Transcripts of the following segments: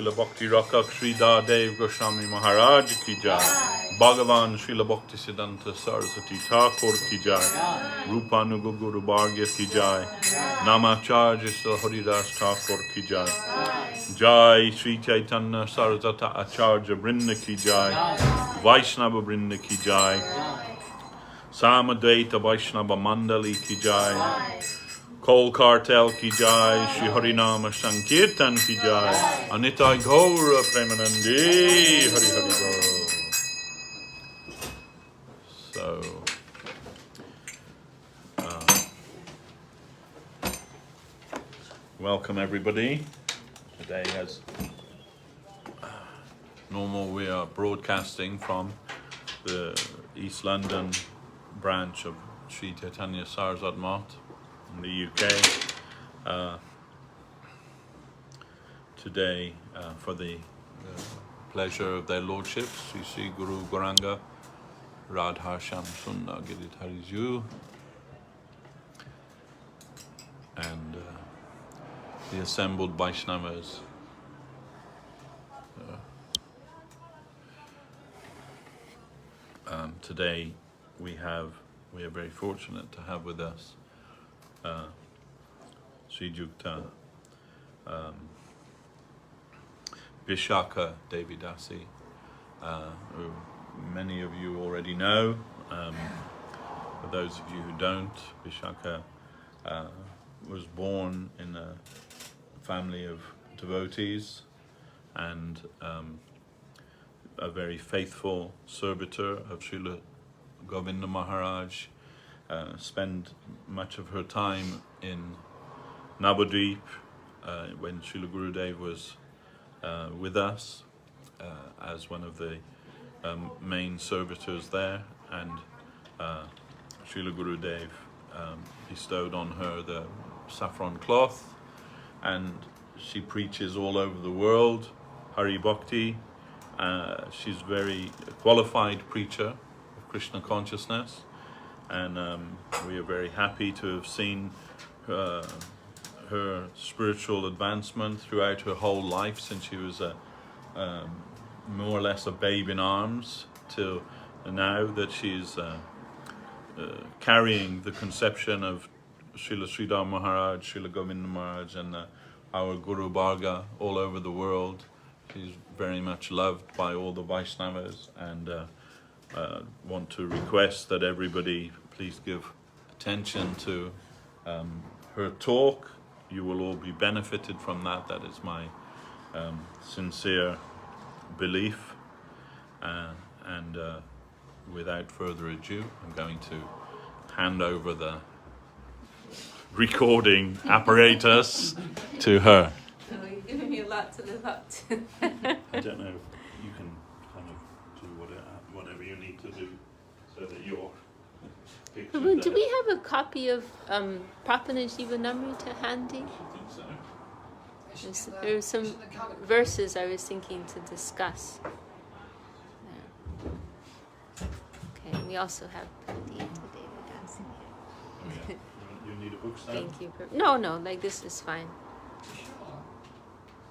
Srila Bhakti Rakak Sri Dadev Goswami Maharaj ki jai. Bhagavan Srila Bhakti Siddhanta Saraswati Thakur ki jai. Rupanuga Guru Bhargya ki jai. Namacharya Sri Haridas Thakur ki jai. Jai Sri Chaitanya Saraswata Acharya Brinda ki jai. Vaishnava Brinda ki jai. Samadvaita Vaishnava Mandali ki jai. Kol Kartel ki jai, Shri Harinama Sankirtan ki jai, Anitai Gaura Premanandi, Hari Hari Gaura. So, welcome everybody. Today, as normal, we are broadcasting from the East London branch of Sri Chaitanya Saraswat Math in the UK today for the pleasure of their lordships, Sri Guru Gauranga Radha Sham Sundar Giridhariju and the assembled Vaishnavas. Today we are very fortunate to have with us Sriyukta Vishakha Devi Dasi, who many of you already know. For those of you who don't, Vishakha was born in a family of devotees and a very faithful servitor of Srila Govinda Maharaj. Spent much of her time in Navadvip when Srila Gurudev was with us as one of the main servitors there, and Srila Gurudev bestowed on her the saffron cloth, and she preaches all over the world Hari Bhakti. She's a very qualified preacher of Krishna consciousness. And we are very happy to have seen her spiritual advancement throughout her whole life, since she was more or less a babe in arms, till now that she's carrying the conception of Srila Sridhar Maharaj, Srila Govinda Maharaj, and our Guru Bharga all over the world. She's very much loved by all the Vaishnavas, and want to request that everybody please give attention to her talk. You will all be benefited from that. That is my sincere belief. And without further ado, I'm going to hand over the recording apparatus to her. Oh, you're giving me a lot to live up to. I don't know if you can kind of do whatever you need to do so that your picture Prabhu, do we have a copy of Prapana Jivanamrita handy? I think so. There's some verses I was thinking to discuss. Okay, we also have Pandita Devi Dasi. Oh, yeah. You need a book stand? Thank you. No, like this is fine.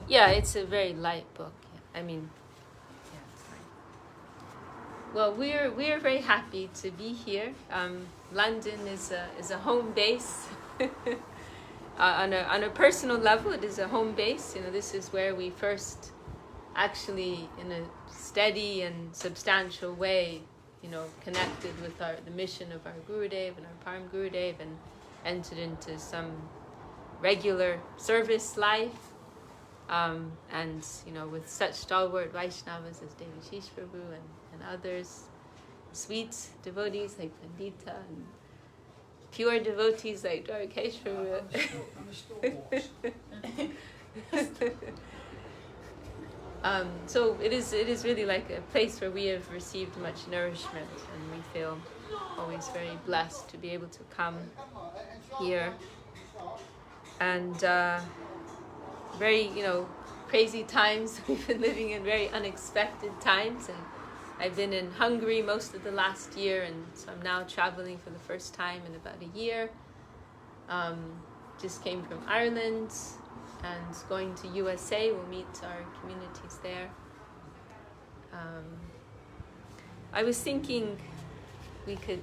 Yeah, it's a very light book. I mean, yeah, it's fine. Well, we're very happy to be here. London is a home base. On a personal level, it is a home base. You know, this is where we first actually, in a steady and substantial way, you know, connected with the mission of our Gurudev and our Param Gurudev, and entered into some regular service life. And, you know, with such stalwart Vaishnavas as Devashis Prabhu and others, sweet devotees like Pandita, and pure devotees like Dwarkesh Prabhu. So it is really like a place where we have received much nourishment, and we feel always very blessed to be able to come here. And very, you know, crazy times. We've been living in very unexpected times, and I've been in Hungary most of the last year, and so I'm now traveling for the first time in about a year. Just came from Ireland, and going to USA. We'll meet our communities there. I was thinking we could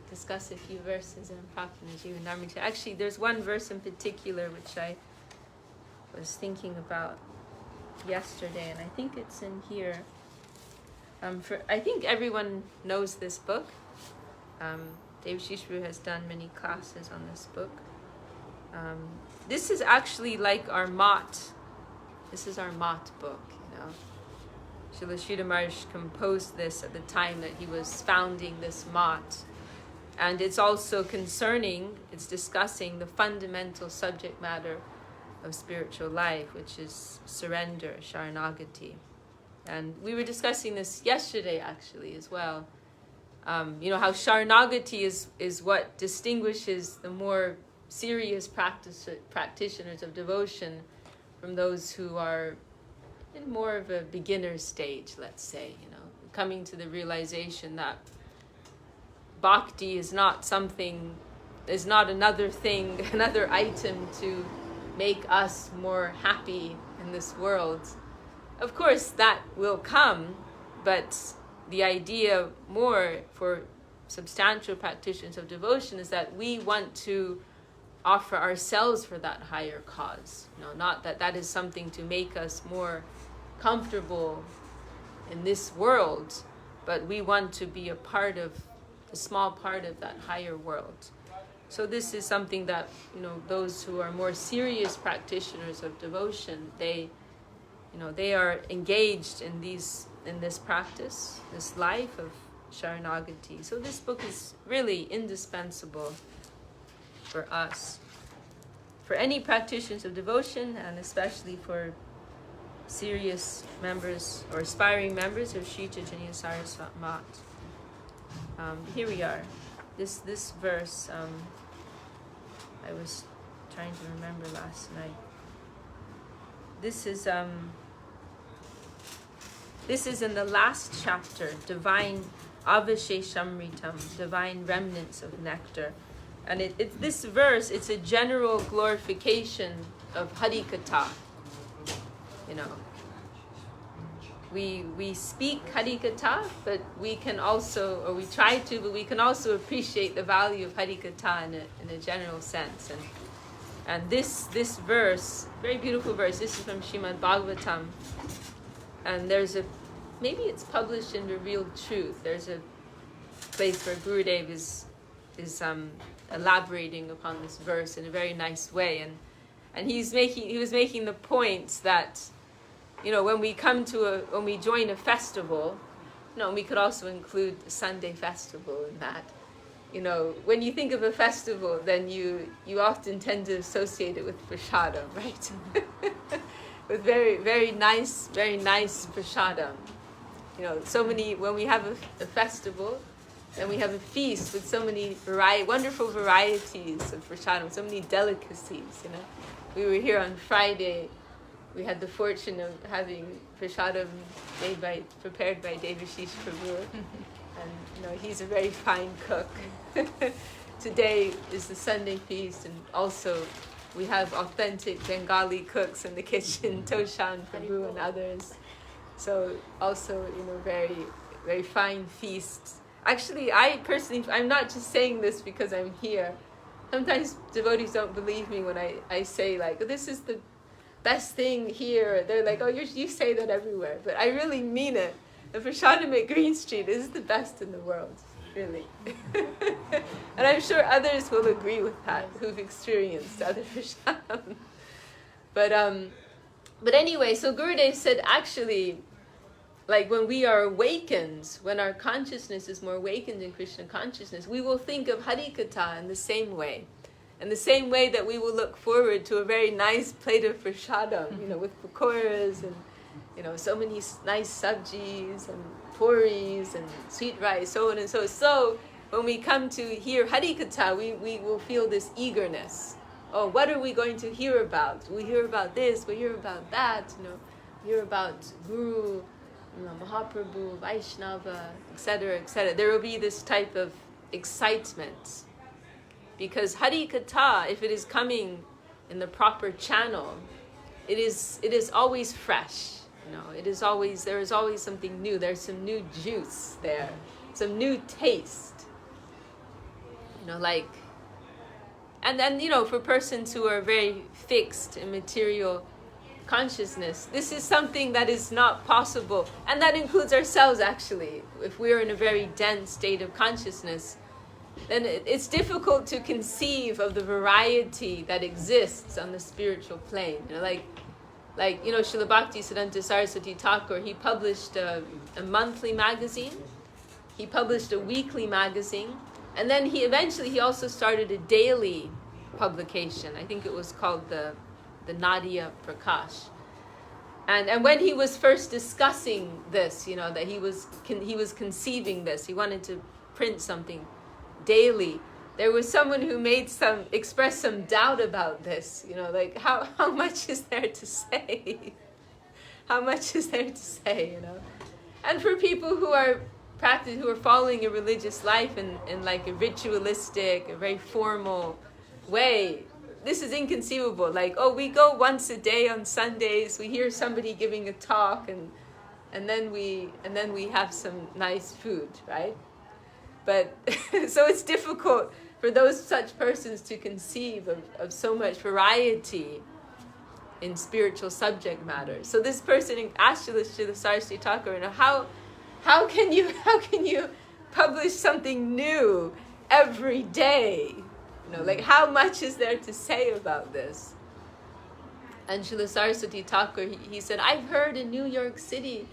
discuss a few verses in Prapanaji and Dharmita. Actually, there's one verse in particular which I was thinking about yesterday, and I think it's in here. I think everyone knows this book. Devashis has done many classes on this book. This is actually like our Mat. This is our Mat book, you know. Srila Sridhar Maharaj composed this at the time that he was founding this Mat. And it's also it's discussing the fundamental subject matter of spiritual life, which is surrender, Sharanagati. And we were discussing this yesterday, actually, as well. You know, how Sharanagati is what distinguishes the more serious practitioners of devotion from those who are in more of a beginner stage, let's say, you know, coming to the realization that bhakti is not another thing, another item to make us more happy in this world. Of course, that will come, but the idea more for substantial practitioners of devotion is that we want to offer ourselves for that higher cause. You know, not that is something to make us more comfortable in this world, but we want to be a small part of that higher world. So this is something that, you know, those who are more serious practitioners of devotion, they are engaged in this practice, this life of Sharanagati. So this book is really indispensable for us, for any practitioners of devotion, and especially for serious members or aspiring members of Sri Chaitanya Saraswat Mat. Here we are. This verse, I was trying to remember last night. This is in the last chapter, Divine Avasheshamritam, Divine Remnants of Nectar. And this verse, it's a general glorification of Harikatha. You know, we speak Harikatha, but we can also, or we try to, but we can also appreciate the value of Harikatha in a general sense. And this verse, very beautiful verse, this is from Srimad-Bhagavatam. And maybe it's published in Revealed Truth. There's a place where Gurudev is elaborating upon this verse in a very nice way. And he was making the point that, you know, when we join a festival, you know, we could also include the Sunday festival in that. You know, when you think of a festival, then you often tend to associate it with prasadam, right? With very, very nice prasadam. You know, when we have a festival, then we have a feast with so many wonderful varieties of prasadam, so many delicacies, you know. We were here on Friday. We had the fortune of having prasadam prepared by Devashis Prabhu. And, you know, he's a very fine cook. Today is the Sunday feast, and also we have authentic Bengali cooks in the kitchen, Toshan Prabhu and others. So also, you know, very, very fine feasts. Actually, I'm not just saying this because I'm here. Sometimes devotees don't believe me when I say, like, this is the best thing here. They're like, oh, you say that everywhere. But I really mean it. The prasadam at Green Street is the best in the world, really. And I'm sure others will agree with that, who've experienced other prasadam. But anyway, so Gurudev said, actually, like when we are awakened, when our consciousness is more awakened in Krishna consciousness, we will think of Harikatha in the same way. In the same way that we will look forward to a very nice plate of prasadam, you know, with pakoras and, you know, so many nice sabjis and puris and sweet rice, so on and so. So when we come to hear Harikatha, we will feel this eagerness. Oh, what are we going to hear about? We hear about this, we hear about that, you know, we hear about Guru, you know, Mahaprabhu, Vaishnava, etc., etc. There will be this type of excitement. Because Harikatha, if it is coming in the proper channel, it is always fresh. There is always something new. There's some new juice there, some new taste. And then, for persons who are very fixed in material consciousness, this is something that is not possible. And that includes ourselves, actually. If we're in a very dense state of consciousness, then it's difficult to conceive of the variety that exists on the spiritual plane. Srila Bhaktisiddhanta Saraswati Thakur, he published a monthly magazine, he published a weekly magazine, and then he also started a daily publication. I think it was called the Nadia Prakash. And when he was first discussing this, that he was conceiving this, he wanted to print something daily, there was someone who expressed some doubt about this, how much is there to say? How much is there to say, And for people who are following a religious life in like a ritualistic, a very formal way, this is inconceivable. We go once a day on Sundays, we hear somebody giving a talk, and then we have some nice food, right? But so it's difficult for such persons to conceive of so much variety in spiritual subject matter. So this person asked Srila Saraswati Thakur, how can you publish something new every day? How much is there to say about this? And Srila Saraswati Thakur, he said, I've heard in New York City,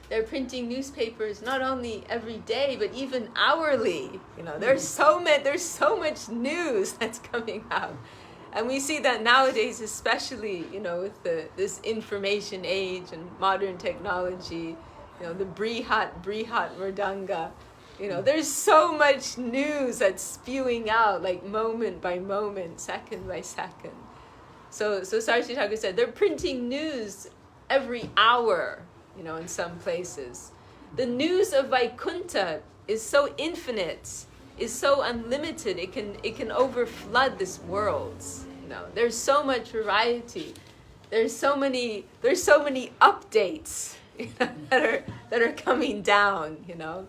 they're printing newspapers not only every day, but even hourly. There's so much news that's coming out. And we see that nowadays, especially, with this information age and modern technology, the Brihat Mridanga, there's so much news that's spewing out, moment by moment, second by second. So Saraswati Thakur said, they're printing news every hour, in some places. The news of Vaikuntha is so infinite, is so unlimited, it can overflood this world. There's so much variety. There's so many updates that are coming down. Srila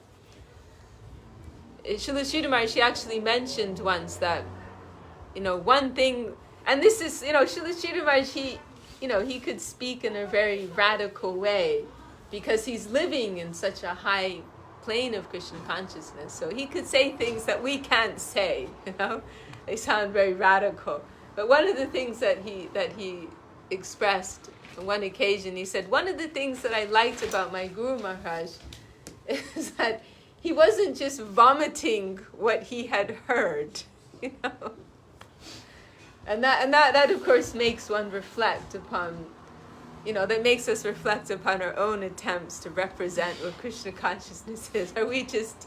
Sridhar Maharaj, she actually mentioned once that one thing, and this is Srila Sridhar Maharaj, he could speak in a very radical way because he's living in such a high plane of Krishna consciousness. So he could say things that we can't say, They sound very radical. But one of the things that he expressed on one occasion, he said, one of the things that I liked about my Guru Maharaj is that he wasn't just vomiting what he had heard, And that of course makes one reflect upon, that makes us reflect upon our own attempts to represent what Krishna consciousness is. Are we just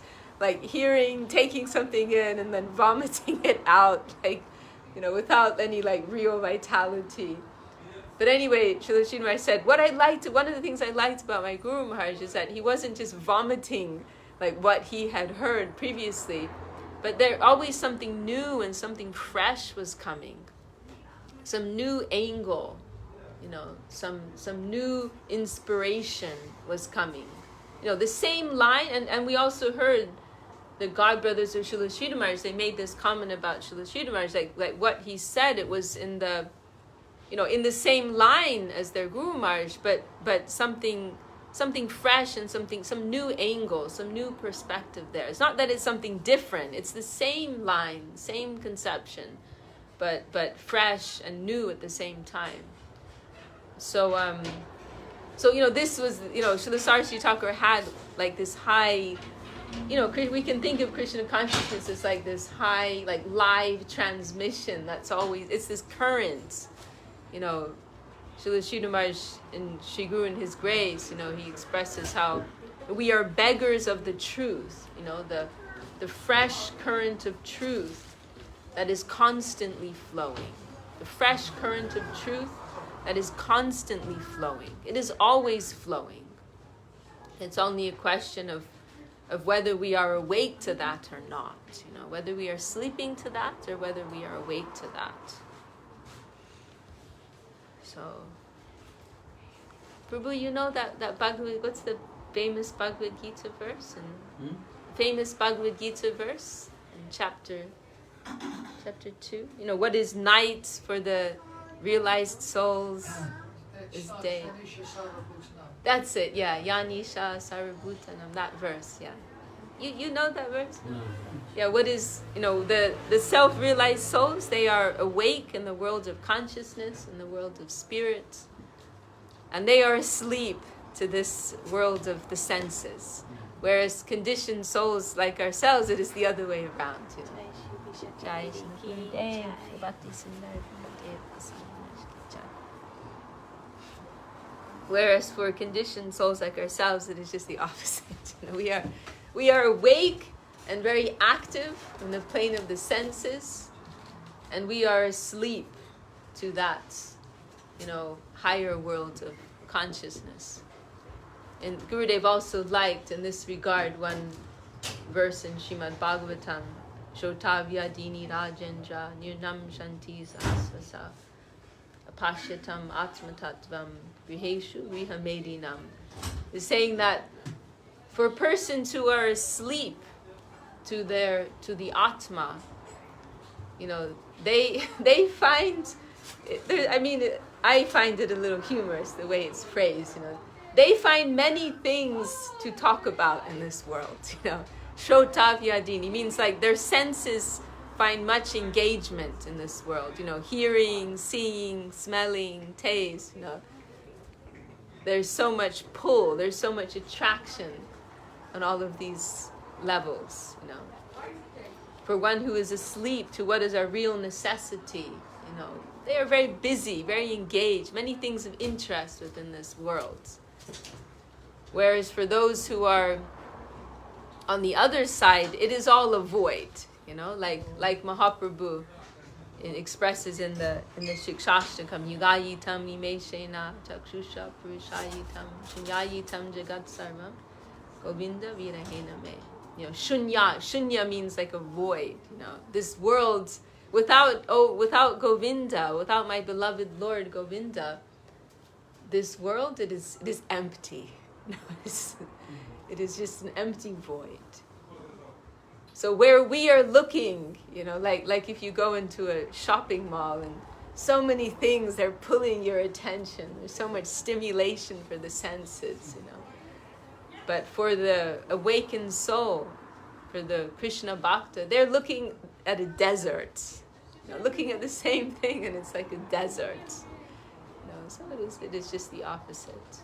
hearing, taking something in and then vomiting it out, without any real vitality? But anyway, Srila Sridhar Maharaj said, one of the things I liked about my Guru Maharaj is that he wasn't just vomiting what he had heard previously, but there always something new and something fresh was coming. Some new angle, some new inspiration was coming. The same line, and we also heard the God brothers of Srila Sridhar Maharaj, they made this comment about Srila Sridhar Maharaj, like what he said, it was in the same line as their Guru Maharaj, but something fresh and some new angle, some new perspective there. It's not that it's something different, it's the same line, same conception, but fresh and new at the same time. So this was, Srila Saraswati Thakur had this high, we can think of Krishna consciousness as this high, live transmission that's always, it's this current, Srila Sridhar Maharaj in Shri Guru in his grace, he expresses how we are beggars of the truth, the fresh current of truth that is constantly flowing. The fresh current of truth that is constantly flowing. It is always flowing. It's only a question of whether we are awake to that or not, whether we are sleeping to that or whether we are awake to that. So Prabhu, you know that Bhagavad, what's the famous Bhagavad-Gita verse? And famous Bhagavad-Gita verse in chapter 2. You know, what is night for the realized souls is day. That's it, yeah. Yanisha Sarabhutanam, that verse, yeah. You know that verse? No. Yeah, what is, you know, the self-realized souls, they are awake in the world of consciousness, in the world of spirit, and they are asleep to this world of the senses. Whereas conditioned souls like ourselves, it is the other way around. You know? Jai Shri Dev, Bhakti Sundar Dev. Whereas for conditioned souls like ourselves, it is just the opposite. You know, we are awake and very active in the plane of the senses, and we are asleep to that, you know, higher world of consciousness. And Gurudev also liked, in this regard, one verse in Srimad-Bhagavatam, Shotavya Dini Rajendra Nirnam Shanti Sahasvasa Apashyatam Atmatattvam Griheshu Rihamedinam, is saying that for persons who are asleep to the Atma, you know, they find, I mean, I find it a little humorous the way it's phrased, you know. They find many things to talk about in this world, you know. Shrotavyadini means like their senses find much engagement in this world, you know, hearing, seeing, smelling, taste, you know. There's so much pull, there's so much attraction on all of these levels, you know. For one who is asleep to what is our real necessity, you know, they are very busy, very engaged, many things of interest within this world. Whereas for those who are on the other side, it is all a void, you know, like Mahaprabhu it expresses in the Shikshashtakam, Yugayitam Nimeshena Chakshusha Purushayitam Shunyayitam Jagat Sarvam Govinda Virahena Me. You know, shunya means like a void, you know. This world without Govinda, without my beloved Lord Govinda, this world it is empty. It is just an empty void. So where we are looking, you know, like if you go into a shopping mall and so many things are pulling your attention, there's so much stimulation for the senses, you know. But for the awakened soul, for the Krishna Bhakta, they're looking at a desert, you know, looking at the same thing, and it's like a desert. You know, so it is just the opposite.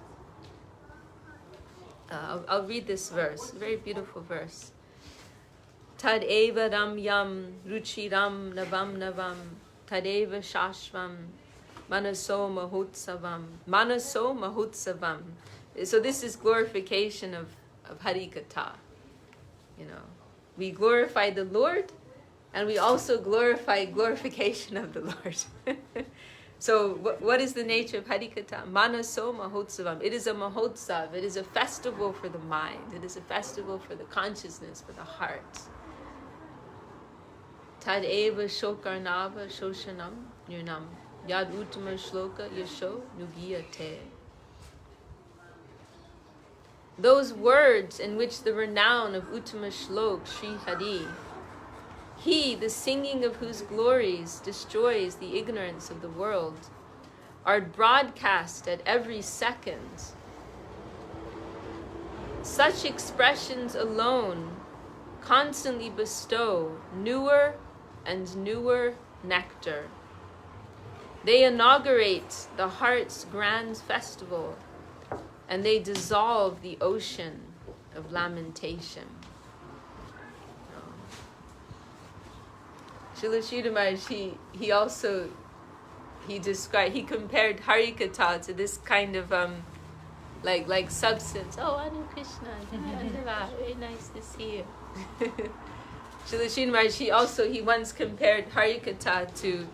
I'll read this verse, a very beautiful verse. Tad eva ram yam ruchiram navam tadeva shashvam manaso mahutsavam. So this is glorification of Harikatha. You know, we glorify the Lord, and we also glorify glorification of the Lord. So what is the nature of Harikatha? Manaso mahotsavam. It is a mahotsav. It is a festival for the mind. It is a festival for the consciousness, for the heart. Tad eva shokarnava shoshanam nirnam yad uttama shloka yasho nugiyate. Those words in which the renown of Uttama Shlok, Sri Hari, he, the singing of whose glories destroys the ignorance of the world, are broadcast at every second. Such expressions alone constantly bestow newer and newer nectar. They inaugurate the heart's grand festival, and they dissolve the ocean of lamentation. Srila Sridhar Maharaj, he compared Harikatha to this kind of like substance. Oh, Anu Krishna, very nice to see you. Srila Sridhar Maharaj, he once compared Harikatha to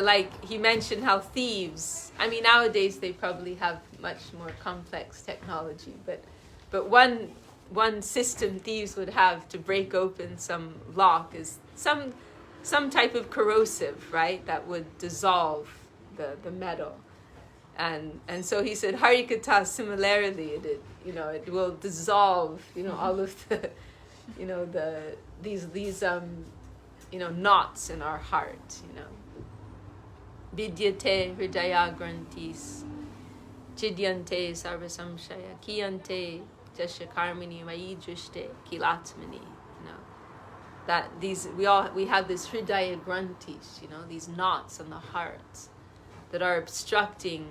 like, he mentioned how thieves, I mean nowadays they probably have much more complex technology, but one system thieves would have to break open some lock is some type of corrosive, right, that would dissolve the metal. And so he said Harikatha, similarly, it will dissolve, all of the, these knots in our heart, Vidyate hridaya grantis, chidyante sarvasamshaya, kiyante jashakarmini vaidrishte kilatmani, that we have this hridaya grantis, these knots in the heart that are obstructing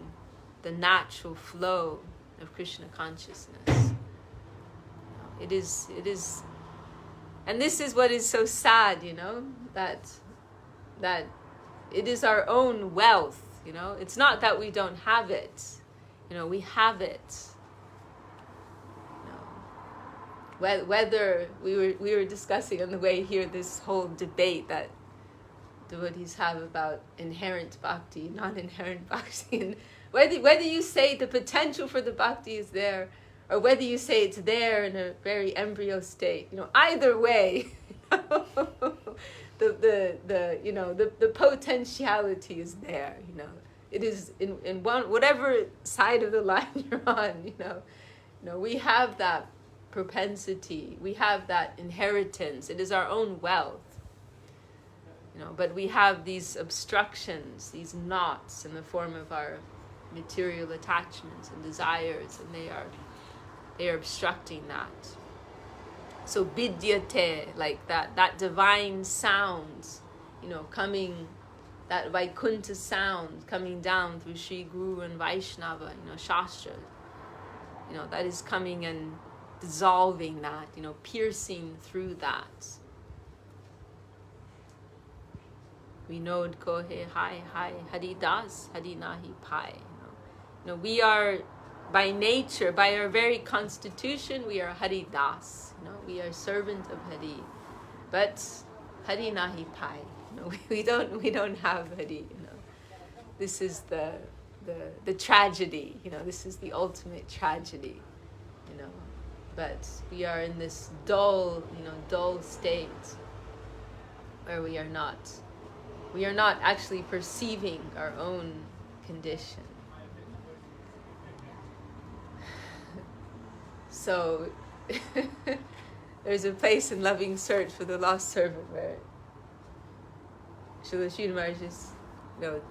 the natural flow of Krishna consciousness. It is, and this is what is so sad, that it is our own wealth, It's not that we don't have it, we have it. Whether we were discussing on the way here this whole debate that devotees have about inherent bhakti, non-inherent bhakti, and whether you say the potential for the bhakti is there, or whether you say it's there in a very embryo state, either way, the potentiality is there, It is in whatever side of the line you're on, we have that propensity, we have that inheritance. It is our own wealth. But we have these obstructions, these knots in the form of our material attachments and desires, and they are obstructing that. So vidyate, like that divine sound, coming, that Vaikuntha sound coming down through Sri Guru and Vaishnava, Shastra, that is coming and dissolving that, piercing through that. We know kohe hai hai hari das hari nahi pai. We are by nature, by our very constitution, we are hari das. We are servant of Hari, but hari nahi pai. We don't have Hari. This is the tragedy. This is the ultimate tragedy. But we are in this dull state where we are not actually perceiving our own condition. So there's a place in Loving Search for the Lost Servant where Srila Sridhar Maharaj is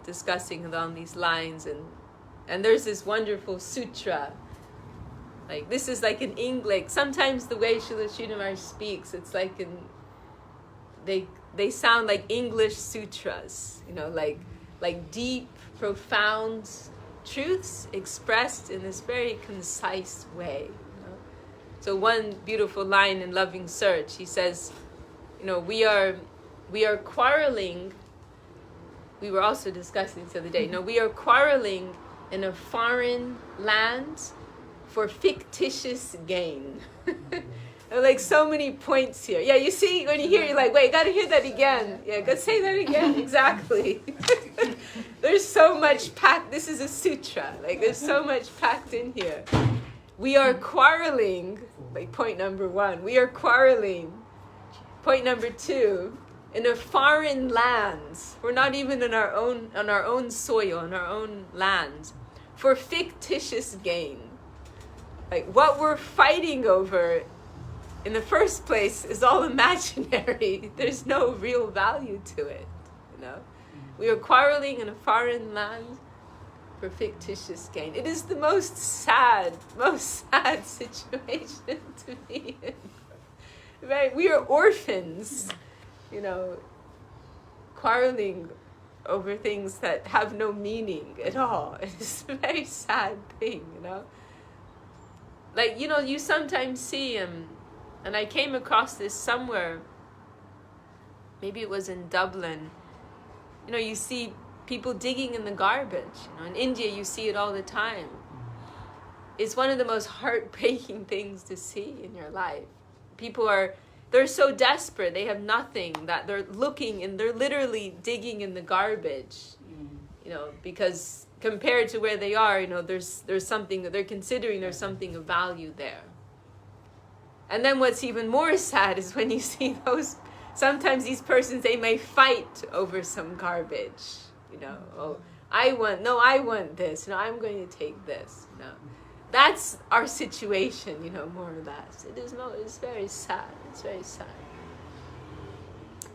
discussing along these lines, and there's this wonderful sutra. Like, this is like in English. Sometimes the way Srila Sridhar Maharaj speaks, it's like they sound like English sutras, like deep, profound truths expressed in this very concise way. So one beautiful line in Loving Search, he says, we are quarreling. We were also discussing this the other day. We are quarreling in a foreign land for fictitious gain. Like so many points here. Yeah, you see, when you hear, you're like, wait, gotta hear that again. Yeah, go say that again. Exactly. There's so much packed. This is a sutra. Like, there's so much packed in here. We are quarreling, like point number 1. We are quarreling. Point number 2, in a foreign land. We're not even on our own soil, on our own land, for fictitious gain. Like, what we're fighting over in the first place is all imaginary. There's no real value to it, We are quarreling in a foreign land for fictitious gain. It is the most sad situation to be in. Right? We are orphans, quarreling over things that have no meaning at all. It's a very sad thing, Like, you sometimes see, and I came across this somewhere, maybe it was in Dublin, you see people digging in the garbage. In India, you see it all the time. It's one of the most heartbreaking things to see in your life. People they're so desperate, they have nothing, that they're looking and they're literally digging in the garbage, because compared to where they are, there's something that they're considering, there's something of value there. And then what's even more sad is when you see sometimes these persons, they may fight over some garbage, I want this. No, I'm going to take this. No, that's our situation. More or less. It's very sad. It's very sad.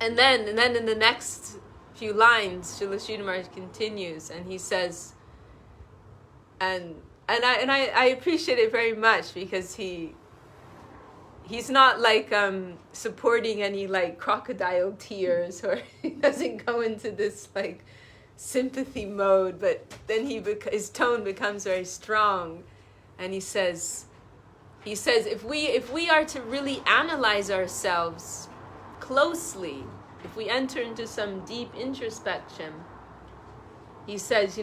And then in the next few lines, Srila Sridhar Maharaj continues, and he says, and I appreciate it very much, because he's not like supporting any like crocodile tears, or he doesn't go into this like sympathy mode, but then his tone becomes very strong, and he says if we are to really analyze ourselves closely, if we enter into some deep introspection, he says,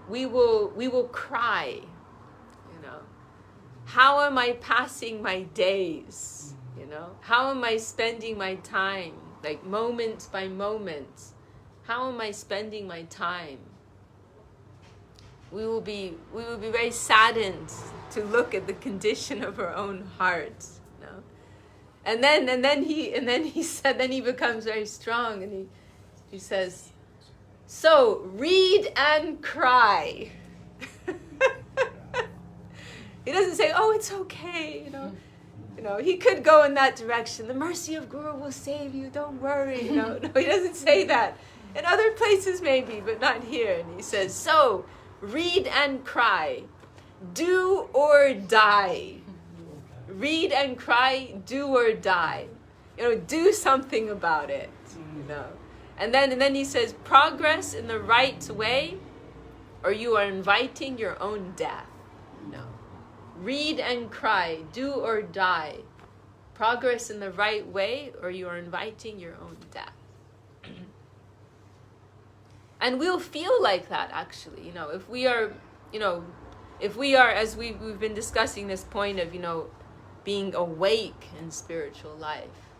we will cry. How am I passing my days? How am I spending my time? Like moment by moment. How am I spending my time? We will be very saddened to look at the condition of our own hearts. And then he becomes very strong, and he says, so read and cry. He doesn't say, oh, it's okay, he could go in that direction. The mercy of Guru will save you, don't worry. No, he doesn't say that. In other places maybe, but not here. And he says, so read and cry, do or die. Read and cry, do or die. Do something about it. And then he says, progress in the right way, or you are inviting your own death. Read and cry, do or die. Progress in the right way, or you are inviting your own death. And we'll feel like that, actually. If we are, as we've been discussing this point of, being awake in spiritual life.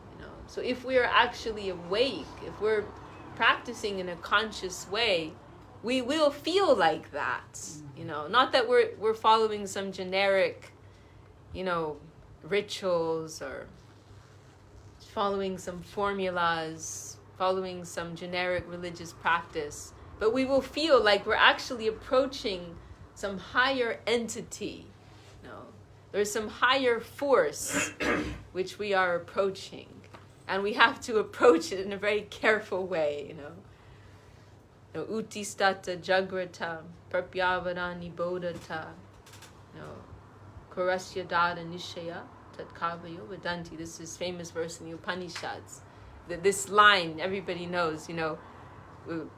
So if we are actually awake, if we're practicing in a conscious way, we will feel like that. Not that we're following some generic, rituals, or following some formulas, following some generic religious practice, but we will feel like we're actually approaching some higher entity. There's some higher force which we are approaching, and we have to approach it in a very careful way. Utistata jagrata prapyavarani bodhata Kurasya dada nishaya tatkavayo vedanti. This is famous verse in the Upanishads. This line everybody knows,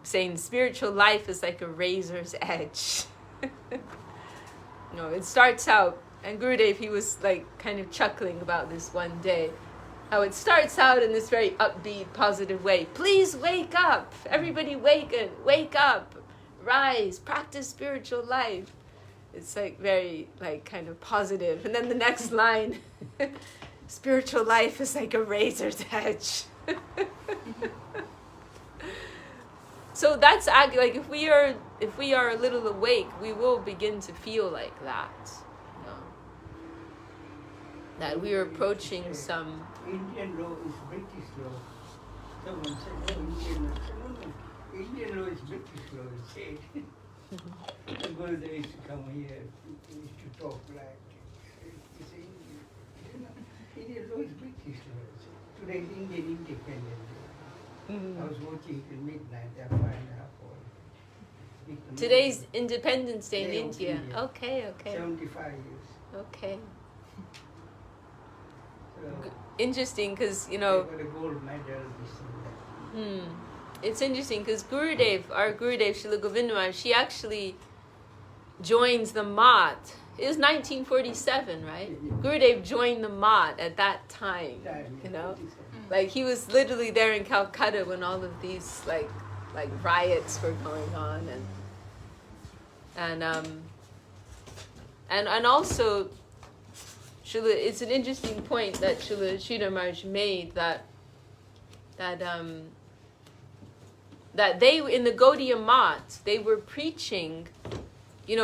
saying spiritual life is like a razor's edge. It starts out, and Gurudev, he was like kind of chuckling about this one day, how it starts out in this very upbeat, positive way. Please wake up, everybody wake up, rise, practice spiritual life. It's like very like kind of positive. And then the next line, spiritual life is like a razor's edge. So that's like if we are a little awake, we will begin to feel like that. That we are approaching some. Indian law is British law. Someone said, no, Indian law is British law, it said. The Gurudev used to come here, he used to talk like, he said, Indian law is British law. Today is Indian independence day. I was watching till midnight, I find out. Today's Independence Day in India. Okay. 75 years. Okay. So, interesting, because they got a gold medal, this and that. It's interesting because our Gurudev, Srila Govinda Maharaj, she actually joins the Math. It was 1947, right? Gurudev joined the Math at that time, Like he was literally there in Calcutta when all of these like riots were going on, and also Srila, it's an interesting point that Srila Sridhar Maharaj made that they in the Gaudiya Math, they were preaching, in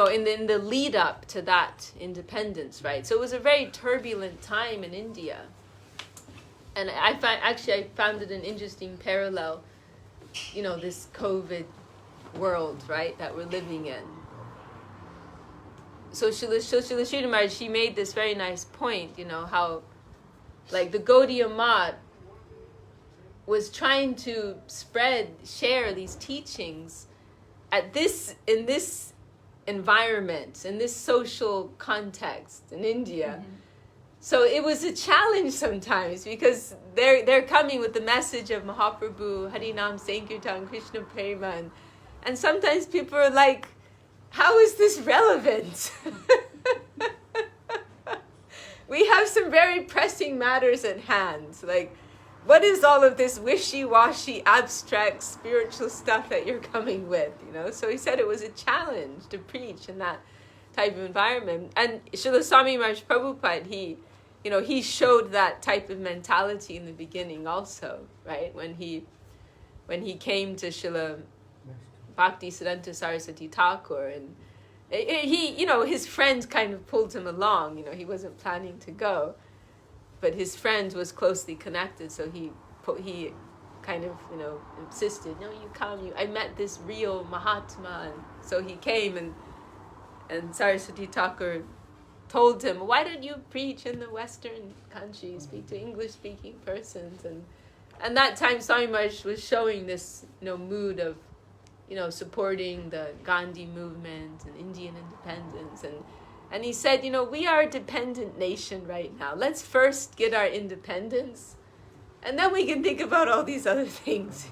the lead up to that independence, right? So it was a very turbulent time in India. And I found it an interesting parallel, this COVID world, right, that we're living in. So Srila Sridhar Maharaj, she made this very nice point, how like the Gaudiya Math was trying to share these teachings in this environment, in this social context in India. Mm-hmm. So it was a challenge sometimes, because they're coming with the message of Mahaprabhu, Harinam Sankirtan, Krishna Prema, and sometimes people are like, how is this relevant? We have some very pressing matters at hand. Like, what is all of this wishy-washy, abstract, spiritual stuff that you're coming with, So he said it was a challenge to preach in that type of environment. And Srila Swami Maharaj Prabhupada, he showed that type of mentality in the beginning also, right? When he came to Srila Bhakti Siddhanta Saraswati Thakur, and he his friends kind of pulled him along. He wasn't planning to go, but his friend was closely connected, so he kind of insisted, no, you come. I met this real Mahatma, and so he came, and Saraswati Thakur told him, why don't you preach in the Western countries, speak to English-speaking persons, and that time Swami Maharaj was showing this mood of supporting the Gandhi movement and Indian independence, and he said, we are a dependent nation right now. Let's first get our independence, and then we can think about all these other things,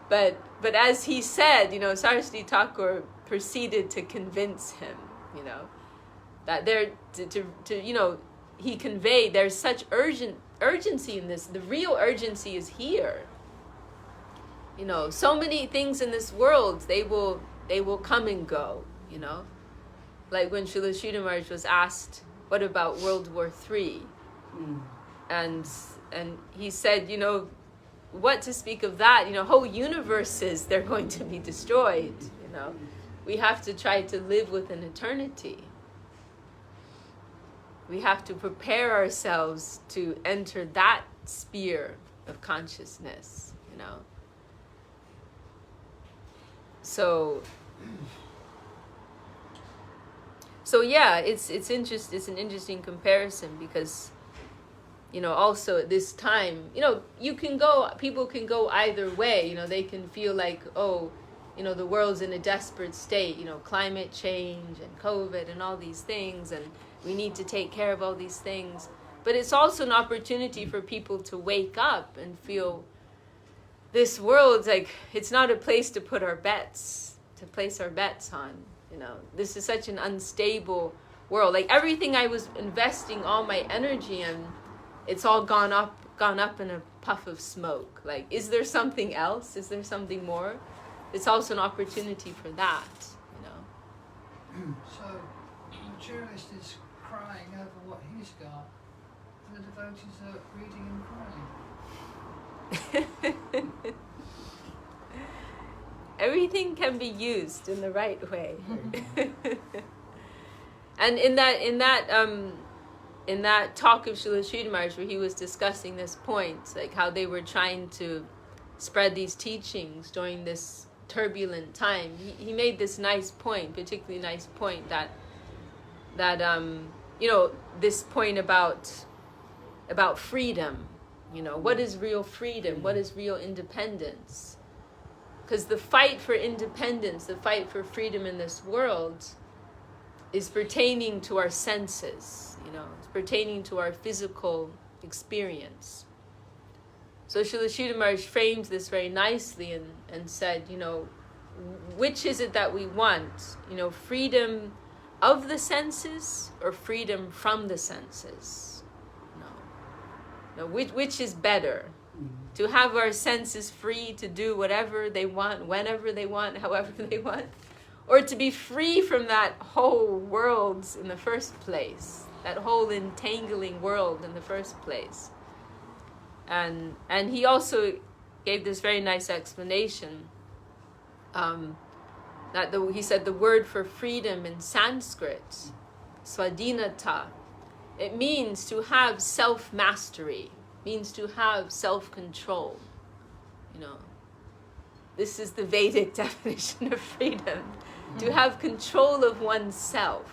But as he said, Saraswati Thakur proceeded to convince him, that he conveyed there's such urgency in this. The real urgency is here. So many things in this world, they will come and go, Like when Srila Sridhar Maharaj was asked, what about World War III? And he said, what to speak of that? Whole universes, they're going to be destroyed, We have to try to live with an eternity. We have to prepare ourselves to enter that sphere of consciousness, So yeah, it's an interesting comparison, because also at this time, people can go either way. They can feel like, the world's in a desperate state, climate change and COVID and all these things, and we need to take care of all these things. But it's also an opportunity for people to wake up and feel this world's like, it's not a place to place our bets on. This is such an unstable world. Like everything I was investing all my energy in, it's all gone up in a puff of smoke. Like, is there something else? Is there something more? It's also an opportunity for that, So, the materialist is crying over what he's got, and the devotees are reading and crying. Everything can be used in the right way. And in that talk of Srila Sridhar Maharaj, where he was discussing this point, like how they were trying to spread these teachings during this turbulent time, he made this nice point, particularly nice point, that this point about freedom. What is real freedom? What is real independence? Because the fight for independence, the fight for freedom in this world is pertaining to our senses, it's pertaining to our physical experience. So Srila Sridhar Maharaj frames this very nicely and said, which is it that we want? Freedom of the senses or freedom from the senses? No, which is better? To have our senses free to do whatever they want, whenever they want, however they want, or to be free from that whole world in the first place, that whole entangling world in the first place. And he also gave this very nice explanation. He said the word for freedom in Sanskrit, swadhinata, it means to have self-mastery, means to have self-control, this is the Vedic definition of freedom, to have control of oneself.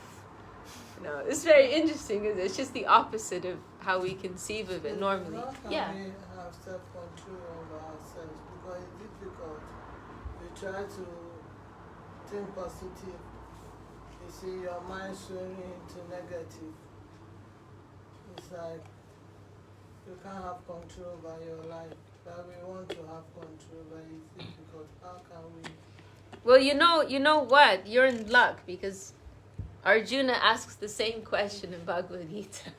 You know, it's very interesting, isn't it? It's just the opposite of how we conceive of it normally. How can Yeah. we have self-control over ourselves? Because it's difficult. You try to think positive. You see your mind swinging into negative. It's like you can't have control over your life. But we want to have control, but it's difficult. How can we? Well, you know what? You're in luck, because Arjuna asks the same question in Bhagavad-Gita.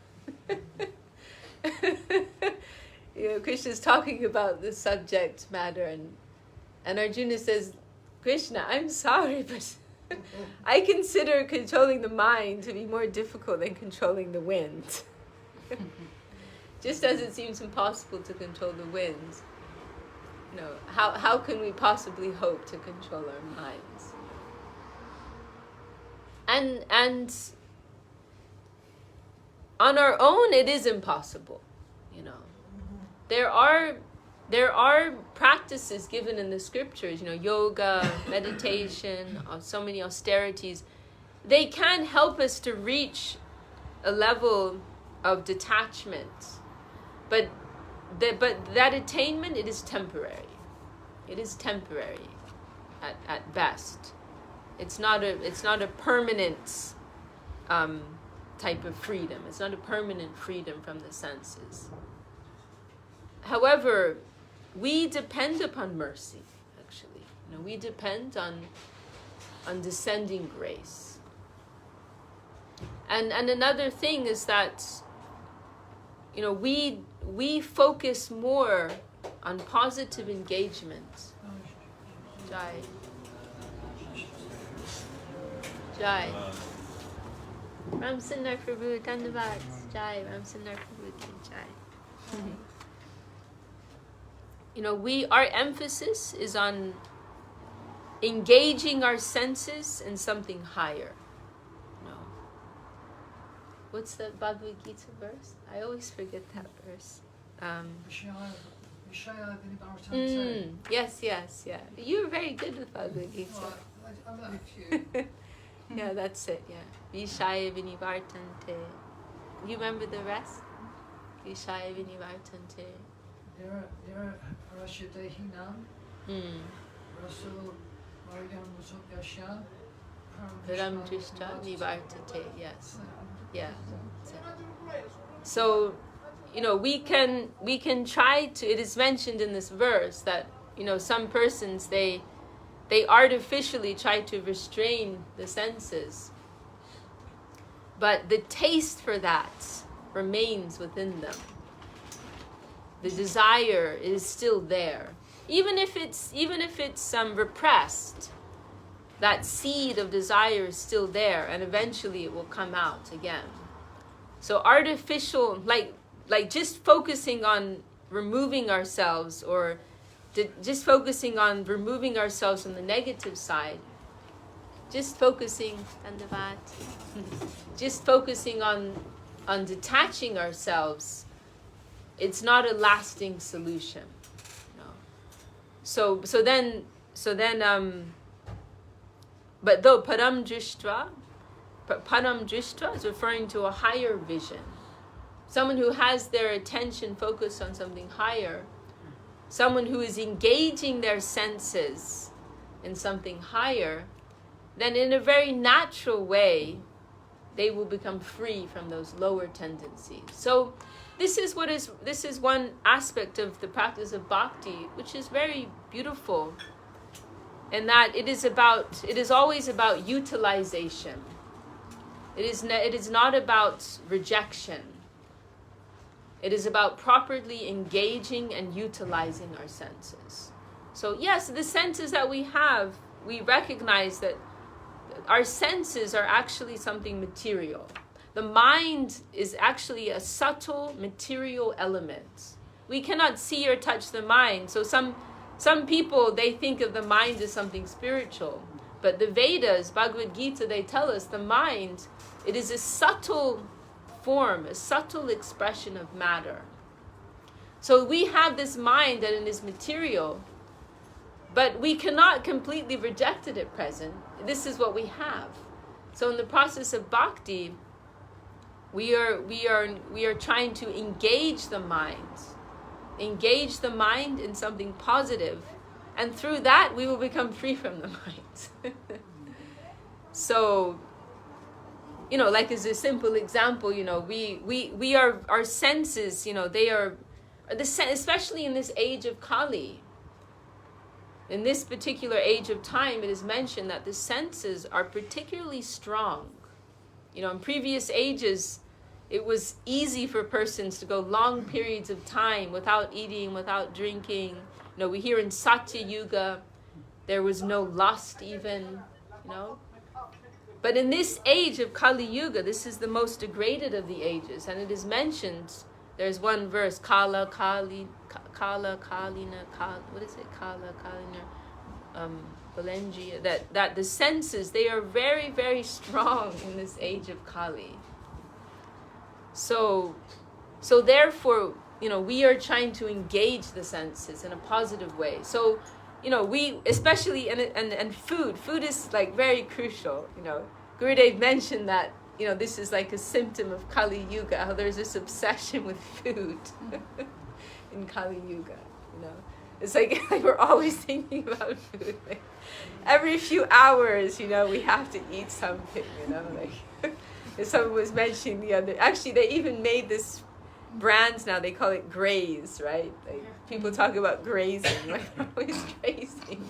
You know, Krishna's talking about the subject matter, and Arjuna says, Krishna, I'm sorry, but I consider controlling the mind to be more difficult than controlling the wind. Just as it seems impossible to control the winds, you know, how can we possibly hope to control our minds? And on our own, it is impossible. You know, there are practices given in the scriptures. You know, yoga, meditation, so many austerities. They can help us to reach a level of detachment. But that attainment, it is temporary. It is temporary at best. It's not a permanent type of freedom. It's not a permanent freedom from the senses. However, we depend upon mercy, actually. You know, we depend on descending grace. And another thing is that, you know, we focus more on positive engagement. Jai. Jai. Ram Sundar Prabhu, Dhanyavad. Jai. Ram Sundar Prabhu ki Jai. You know, our emphasis is on engaging our senses in something higher. What's the Bhagavad-Gita verse? I always forget that verse. Yes, yeah. You're very good with Bhagavad-Gita. I know a few. Yeah, that's it, yeah. Vishaya vinivartante. You remember the rest? Vishaya vinivartante. There Rashadehinam. Rasul Mariam Musukasha. Param Drishta nivartate, yes. Yeah. So, you know, we can try to, it is mentioned in this verse that, you know, some persons, they artificially try to restrain the senses. But the taste for that remains within them. The desire is still there. Even if it's repressed, that seed of desire is still there, and eventually it will come out again. So artificial, like just focusing on removing ourselves, or just focusing on removing ourselves from the negative side, just focusing on detaching ourselves, it's not a lasting solution. No. So then but though param drishtra is referring to a higher vision. Someone who has their attention focused on something higher, someone who is engaging their senses in something higher, then in a very natural way, they will become free from those lower tendencies. So this is one aspect of the practice of bhakti, which is very beautiful, in that it is always about utilization. It is not about rejection. It is about properly engaging and utilizing our senses. So yes, the senses that we have, we recognize that our senses are actually something material. The mind is actually a subtle material element. We cannot see or touch the mind. So some people, they think of the mind as something spiritual. But the Vedas, Bhagavad-Gita, they tell us the mind, it is a subtle form, a subtle expression of matter. So we have this mind that it is material, But we cannot completely reject it at present. This is what we have. So in the process of bhakti, we are trying to engage the mind in something positive, and through that we will become free from the mind. So, like as a simple example, we are, our senses, they are, especially in this age of Kali, in this particular age of time, it is mentioned that the senses are particularly strong. In previous ages, it was easy for persons to go long periods of time without eating, without drinking. We hear in Satya Yuga, there was no lust even, But in this age of Kali Yuga, this is the most degraded of the ages. And it is mentioned, there's one verse, Kala Kalina, what is it? Kala Kalina, Balenji, that the senses, they are very, very strong in this age of Kali. So therefore, we are trying to engage the senses in a positive way. So, we, especially, and food is like very crucial, Gurudev mentioned that, this is like a symptom of Kali Yuga, how there's this obsession with food in Kali Yuga, It's like we're always thinking about food. Like, every few hours, we have to eat something, someone was mentioning the other, actually they even made this brands now, they call it graze, right? Like people talk about grazing, like always grazing,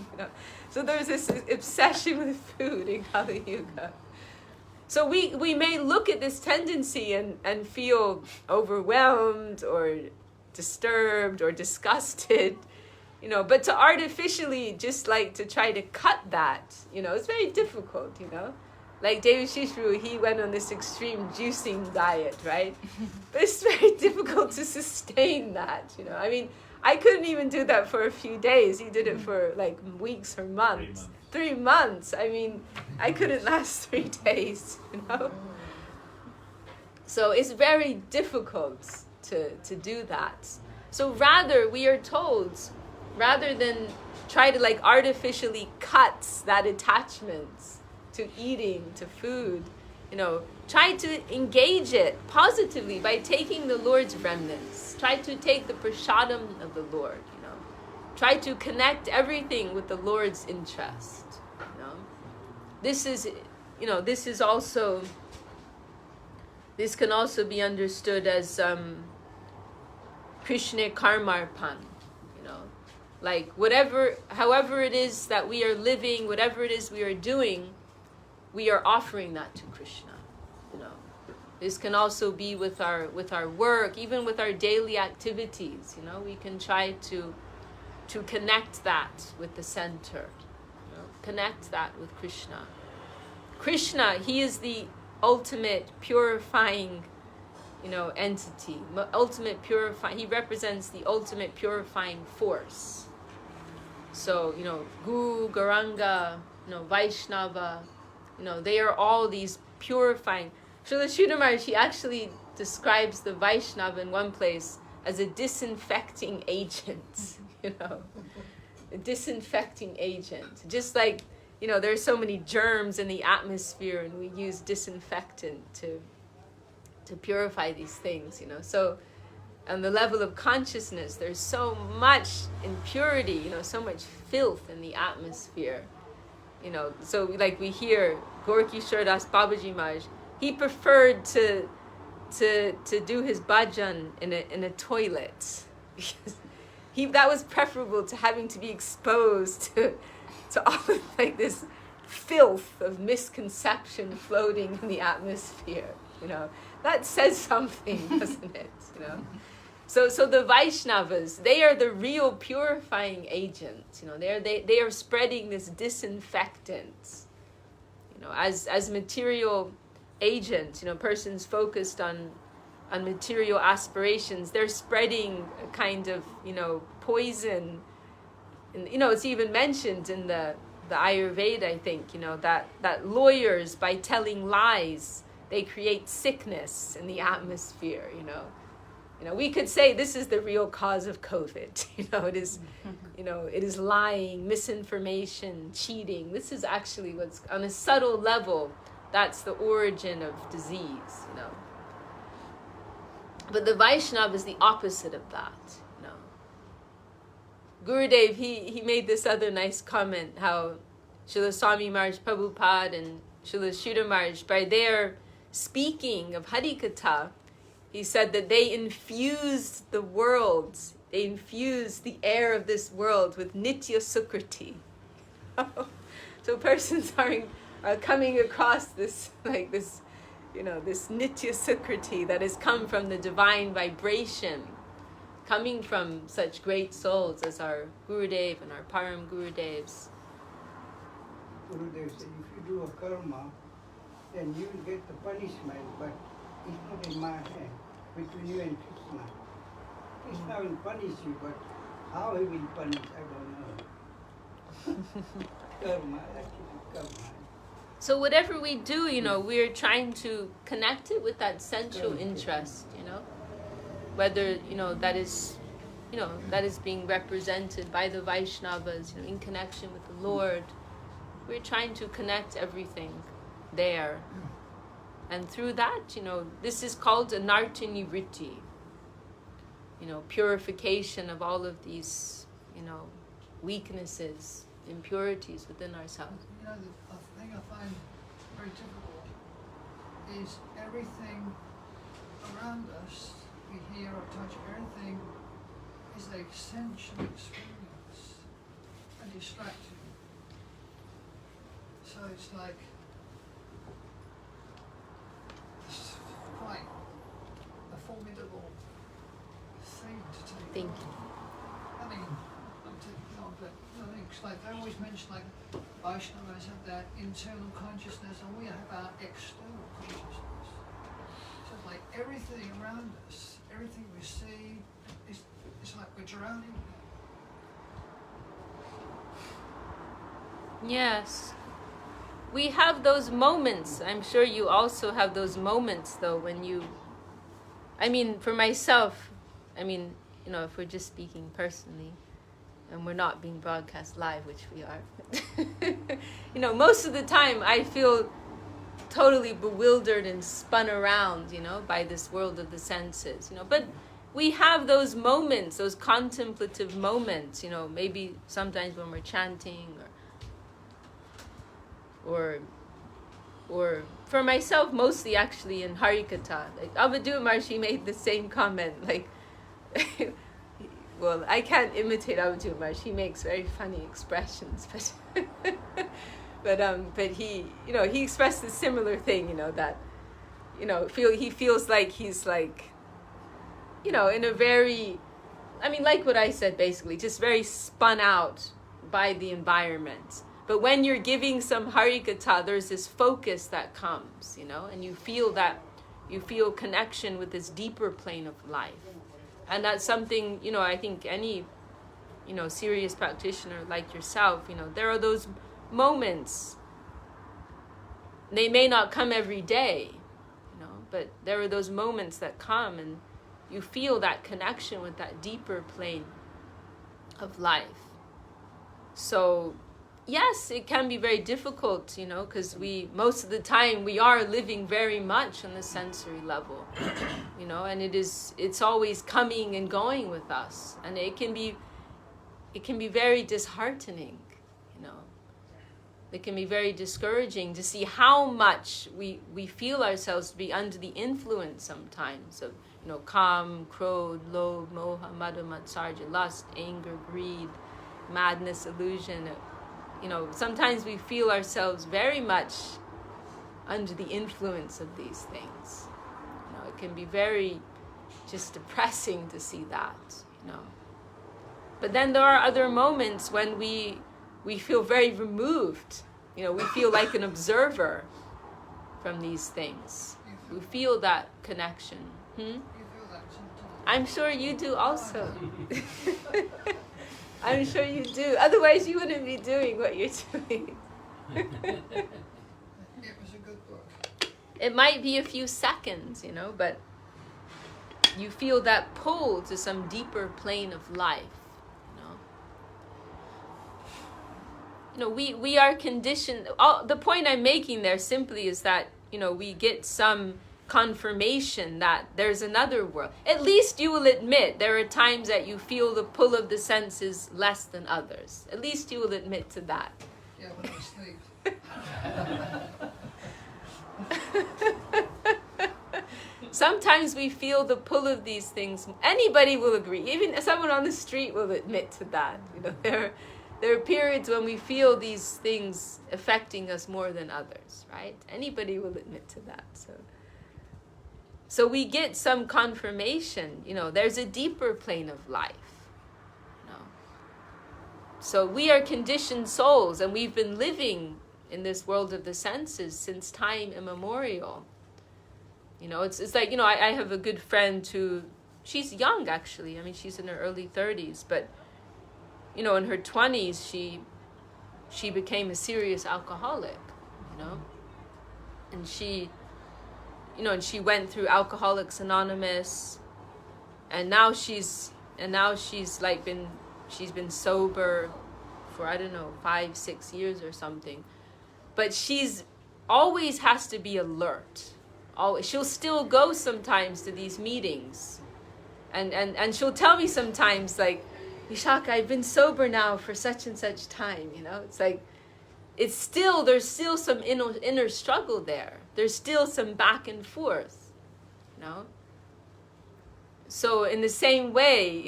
So there's this obsession with food in Kali Yuga. So we may look at this tendency and feel overwhelmed or disturbed or disgusted, but to artificially just like to try to cut that, it's very difficult, Like Devashis, he went on this extreme juicing diet, right? But it's very difficult to sustain that, I mean, I couldn't even do that for a few days. He did it for like weeks or months. 3 months. I mean, I couldn't last 3 days, So it's very difficult to do that. So rather, we are told, rather than try to like artificially cut that attachment to eating, to food, try to engage it positively by taking the Lord's remnants. Try to take the Prasadam of the Lord, Try to connect everything with the Lord's interest, This is also, this can also be understood as Krishna Karmarpan, Like however it is that we are living, whatever it is we are doing, we are offering that to Krishna, This can also be with our work, even with our daily activities, We can try to connect that with the center, Connect that with Krishna. Krishna, he is the ultimate purifying, entity. Ultimate purifying. He represents the ultimate purifying force. So, Guru, Gauranga, Vaishnava, they are all these purifying. Srila Sridhar Maharaj, he actually describes the Vaishnava in one place as a disinfecting agent, a disinfecting agent. Just like, there's so many germs in the atmosphere and we use disinfectant to purify these things, So on the level of consciousness, there's so much impurity, so much filth in the atmosphere. So like we hear Gorkishore Das Babaji Maharaj, he preferred to do his bhajan in a toilet. That was preferable to having to be exposed to all of like this filth of misconception floating in the atmosphere. That says something, doesn't it? So the Vaishnavas, they are the real purifying agents. They are spreading this disinfectant. As material agents, persons focused on material aspirations, they're spreading a kind of poison. And, it's even mentioned in the Ayurveda, I think, that lawyers, by telling lies, they create sickness in the atmosphere. We could say this is the real cause of COVID. It is, it is lying, misinformation, cheating. This is actually what's, on a subtle level, that's the origin of disease, But the Vaishnava is the opposite of that, Gurudev, he made this other nice comment, how Srila Swami Maharaj Prabhupada and Srila Sridhar Maharaj, by their speaking of Harikatha, he said that they infused the world, they infused the air of this world with Nitya Sukriti. So persons are coming across this, this Nitya Sukriti that has come from the divine vibration, coming from such great souls as our Gurudev and our Param Gurudevs. Gurudev said, if you do a karma, then you will get the punishment, but it's not in my hand, between you and Krishna. Krishna will punish you, but how he will punish, I don't know. Karma, actually karma. So whatever we do, we're trying to connect it with that sensual interest, whether, that is being represented by the Vaishnavas, in connection with the Lord. We're trying to connect everything there. And through that, this is called a nartini vritti, purification of all of these, weaknesses, impurities within ourselves. The thing I find very difficult is everything around us, we hear or touch, everything is a sensual experience and distracting. So it's like, it's quite a formidable thing to take. Thank on. you. I mean, I'm taking on, but it's like they always mention like Vaishnavas have their internal consciousness and we have our external consciousness. So it's like everything around us, everything we see, it's like we're drowning. Yes. We have those moments. I'm sure you also have those moments, though, when you... for myself, if we're just speaking personally, and we're not being broadcast live, which we are, most of the time I feel totally bewildered and spun around, by this world of the senses, But we have those moments, those contemplative moments, maybe sometimes when we're chanting or for myself, mostly actually in Harikatha. Like Avadhu Maharshi made the same comment, well, I can't imitate Avadhu Maharshi. He makes very funny expressions, but he, he expressed a similar thing, that, he feels like he's in a very, like what I said, basically, just very spun out by the environment. But when you're giving some Harikatha, there's this focus that comes, and you feel connection with this deeper plane of life. And that's something, I think any, serious practitioner like yourself, there are those moments. They may not come every day, but there are those moments that come and you feel that connection with that deeper plane of life. So, yes, it can be very difficult, because most of the time we are living very much on the sensory level, and it's always coming and going with us, and it can be very disheartening, It can be very discouraging to see how much we feel ourselves to be under the influence sometimes of, kam, krodh, lobh, moha, mada, matsarja, lust, anger, greed, madness, illusion. Sometimes we feel ourselves very much under the influence of these things. It can be very just depressing to see that, But then there are other moments when we feel very removed. We feel like an observer from these things. We feel that connection. You feel that sometimes. I'm sure you do also. I'm sure you do. Otherwise, you wouldn't be doing what you're doing. It was a good book. It might be a few seconds, but you feel that pull to some deeper plane of life, we are conditioned. The point I'm making there simply is that, we get some confirmation that there's another world. At least you will admit there are times that you feel the pull of the senses less than others. At least you will admit to that. Yeah, when I sleep. Sometimes we feel the pull of these things. Anybody will agree. Even someone on the street will admit to that. There are periods when we feel these things affecting us more than others, right? Anybody will admit to that. So we get some confirmation, there's a deeper plane of life. So we are conditioned souls, and we've been living in this world of the senses since time immemorial. It's like, I have a good friend who, she's young actually. I mean, she's in her early 30s, but, in her 20s, she became a serious alcoholic, and she went through Alcoholics Anonymous, and now she's been sober for, 5-6 years or something. But she's always has to be alert. Always. She'll still go sometimes to these meetings. And she'll tell me sometimes, like, Vishakha, I've been sober now for such and such time, It's like, there's still some inner struggle there. There's still some back and forth, So in the same way,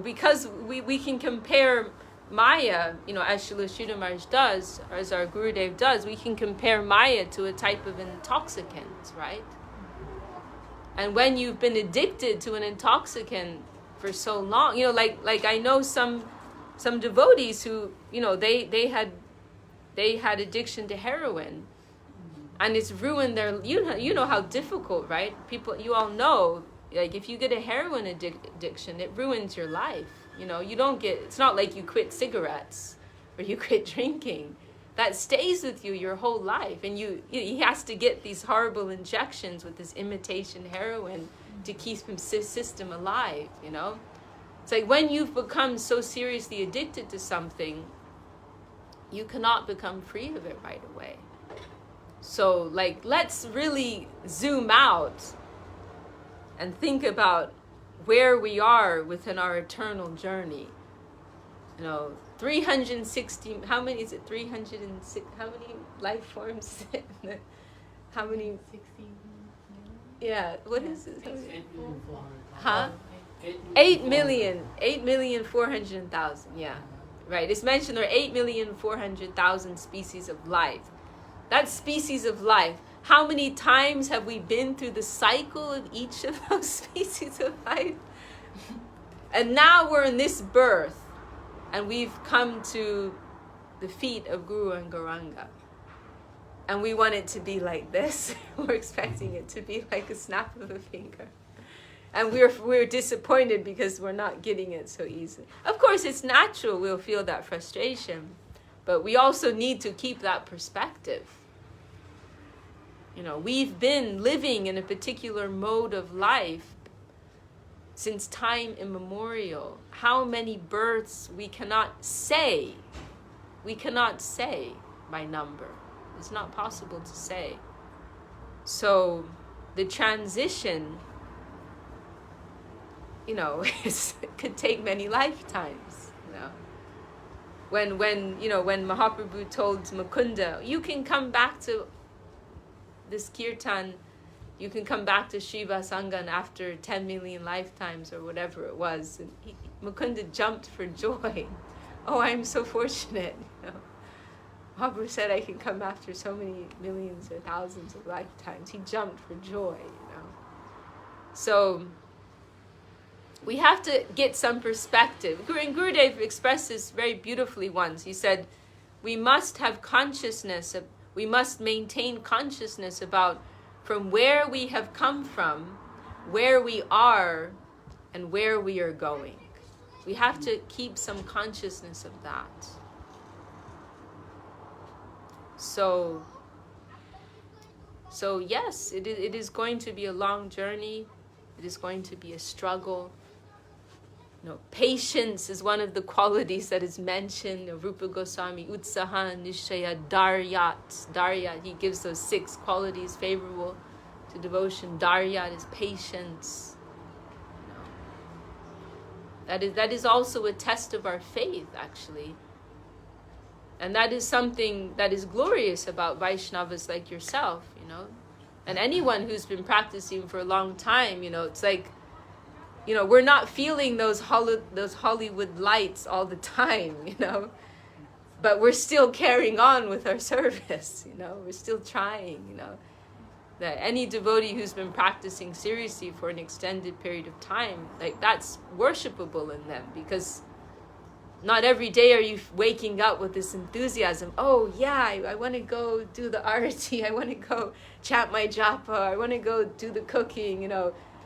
because we can compare Maya, as Srila Sridhar Maharaj does, or as our Gurudev does, we can compare Maya to a type of intoxicant, right? And when you've been addicted to an intoxicant for so long, like I know some devotees who, they had addiction to heroin, and it's ruined their, you know how difficult, right? People, you all know, like if you get a heroin addiction, it ruins your life. You don't get, it's not like you quit cigarettes or you quit drinking. That stays with you your whole life. And he has to get these horrible injections with this imitation heroin to keep his system alive, It's like when you've become so seriously addicted to something, you cannot become free of it right away. So, let's really zoom out and think about where we are within our eternal journey. 360, how many is it? 306, how many life forms? How many? 16. Yeah, what is it? 8,400,000. Huh? 8,400,000, yeah. Right, it's mentioned there are 8,400,000 species of life. That's species of life. How many times have we been through the cycle of each of those species of life? And now we're in this birth, and we've come to the feet of Guru and Gauranga. And we want it to be like this. We're expecting it to be like a snap of a finger. And we're disappointed because we're not getting it so easily. Of course, it's natural we'll feel that frustration, but we also need to keep that perspective. We've been living in a particular mode of life since time immemorial. How many births we cannot say. We cannot say by number. It's not possible to say. So the transition, could take many lifetimes. When Mahaprabhu told Mukunda, you can come back to this kirtan, you can come back to Shiva Sangan after 10 million lifetimes or whatever it was. And Mukunda jumped for joy. Oh, I'm so fortunate. Mahaprabhu said I can come after so many millions or thousands of lifetimes. He jumped for joy, So we have to get some perspective. And Gurudev expressed this very beautifully once. He said, we must have consciousness, we must maintain consciousness about from where we have come from, where we are, and where we are going. We have to keep some consciousness of that. So yes, it is going to be a long journey. It is going to be a struggle. patience is one of the qualities that is mentioned. Rupa Goswami, Utsaha, Nishaya, Daryat. Daryat, he gives those 6 qualities favorable to devotion. Daryat is patience. That is also a test of our faith, actually. And that is something that is glorious about Vaishnavas like yourself, And anyone who's been practicing for a long time, it's like, we're not feeling those Hollywood lights all the time, But we're still carrying on with our service, We're still trying, That any devotee who's been practicing seriously for an extended period of time, like that's worshipable in them, because not every day are you waking up with this enthusiasm. Oh yeah, I want to go do the arati, I want to go chant my japa, I want to go do the cooking,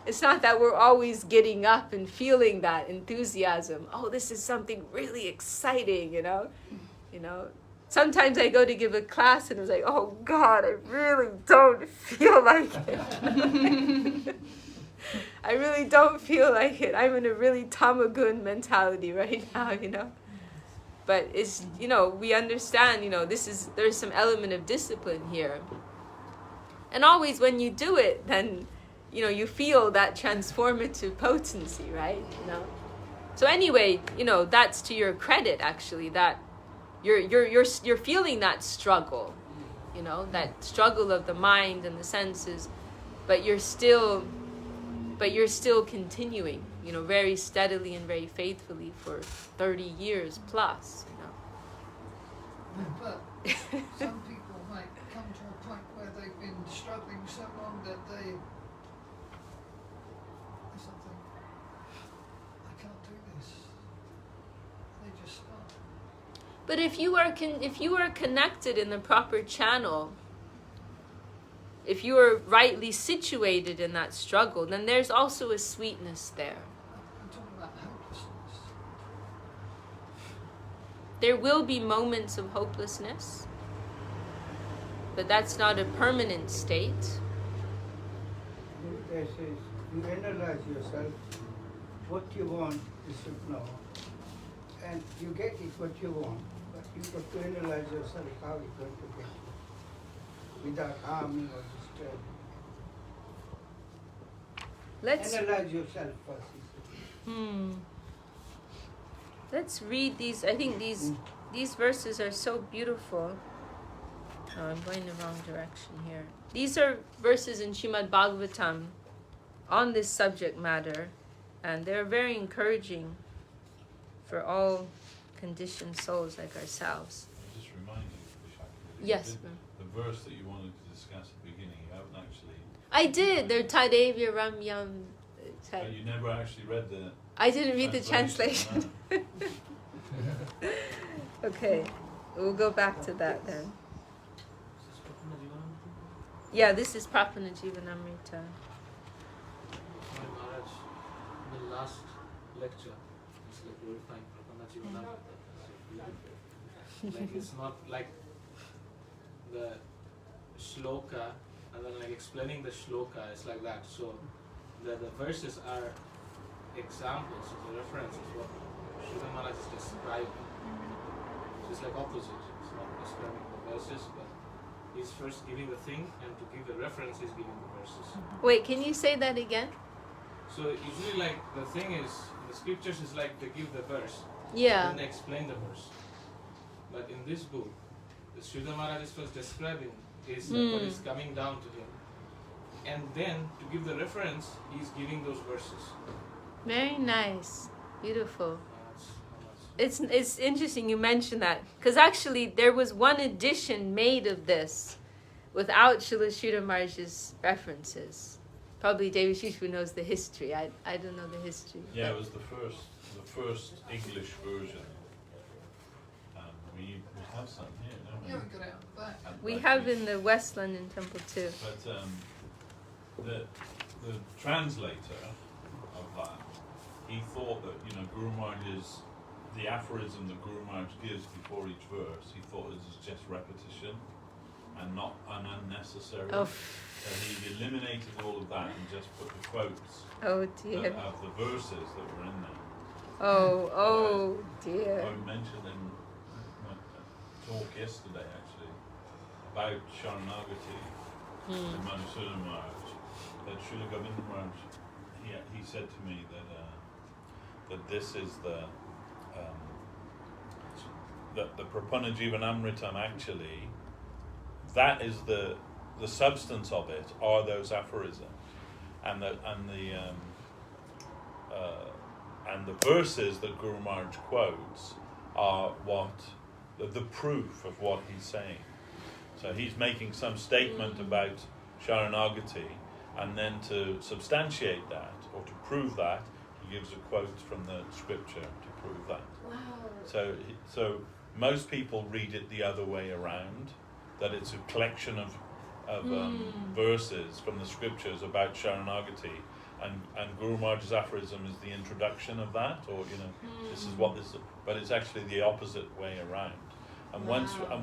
It's not that we're always getting up and feeling that enthusiasm. Oh, this is something really exciting, Sometimes I go to give a class and it's like, oh God, I really don't feel like it. I really don't feel like it. I'm in a really tamagun mentality right now, But it's, we understand, there's some element of discipline here. And always when you do it, then, you feel that transformative potency, right? So anyway, that's to your credit, actually, that you're feeling that struggle, that struggle of the mind and the senses, but you're still continuing, very steadily and very faithfully for 30 years plus, But some people might come to a point where they've been struggling so long that they something, I can't do this. They just stop. But if you are connected in the proper channel, if you are rightly situated in that struggle, then there's also a sweetness there. I'm talking about hopelessness. There will be moments of hopelessness, but that's not a permanent state. It says, you analyze yourself, what you want you should know, and you get it what you want, but you've got to analyze yourself how you're going to get it without harming or disturbing. Let's Analyze yourself first. Let's read these. I think these verses are so beautiful. Oh, I'm going the wrong direction here. These are verses in Srimad-Bhagavatam on this subject matter, and they're very encouraging for all conditioned souls like ourselves. Just remind you, Vishakha, Yes. The verse that you wanted to discuss at the beginning, you haven't actually. I did. They're Tadevya Ramyam. But you never actually read the. I didn't read the translation. Okay, we'll go back to that then. Yeah, this is Prapana Jivanamrita. My Maharaj, in the last lecture, it's like glorifying Prapana Jivanamrita. Like it's not like the shloka, and then like explaining the shloka, it's like that. So the verses are examples, the references, what Srila Maharaj is describing. So it's like opposite. It's not describing the verses, but he's first giving the thing, and to give the reference, he's giving the verses. Wait, can you say that again? So usually, like the thing is, the scriptures is like they give the verse, Yeah. then they explain the verse. But in this book, the Srila Maharaj is first describing is what is coming down to him, and then to give the reference, he's giving those verses. Very nice. Beautiful. That's It's interesting you mentioned that, because actually there was one edition made of this without Srila Sridhar Maharaj's references. Probably Devashish knows the history. I don't know the history. Yeah, it was the first English version. We have some here, don't we? Yeah, we got it out the back. We have in the West London Temple too. But the translator of that, he thought that Guru Maharaj's the aphorism that Guru Maharaj gives before each verse, he thought it was just repetition and not unnecessary. Oh. So he eliminated all of that and just put the quotes Oh dear. of the verses that were in there. Oh dear. I mentioned in my talk yesterday actually about Sharanagati and Madhusudana Maharaj, that Srila Govinda Maharaj, he said to me that this is the Prapana Jivanamritam actually, that is the substance of it, are those aphorisms, and the verses that Guru Maharaj quotes are what the proof of what he's saying. So he's making some statement about Sharanagati, and then to substantiate that or to prove that, he gives a quote from the scripture to prove that. Wow. So most people read it the other way around, that it's a collection of verses from the scriptures about Sharanagati, and Guru Maharaj's aphorism is the introduction of that, or this is what this is, but it's actually the opposite way around. And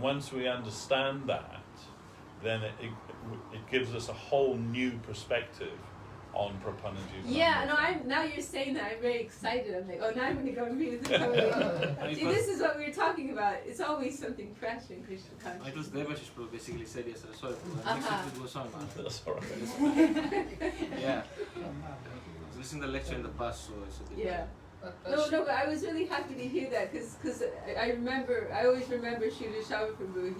once we understand that, then it gives us a whole new perspective on Prapana Jivanamrita. Yeah, no, now you're saying that, I'm very excited. I'm like, now I'm going to go and read this. See, this is what we were talking about. It's always something fresh in Krishna consciousness. It was Devashis Prabhu basically said yesterday. Sorry, Prabhu. Mixed it with Goswami. That's all right. Yeah. I was listening to the lecture in the past, so it's a bit. Yeah. No, but I was really happy to hear that because I always remember Srila Srila Prabhu,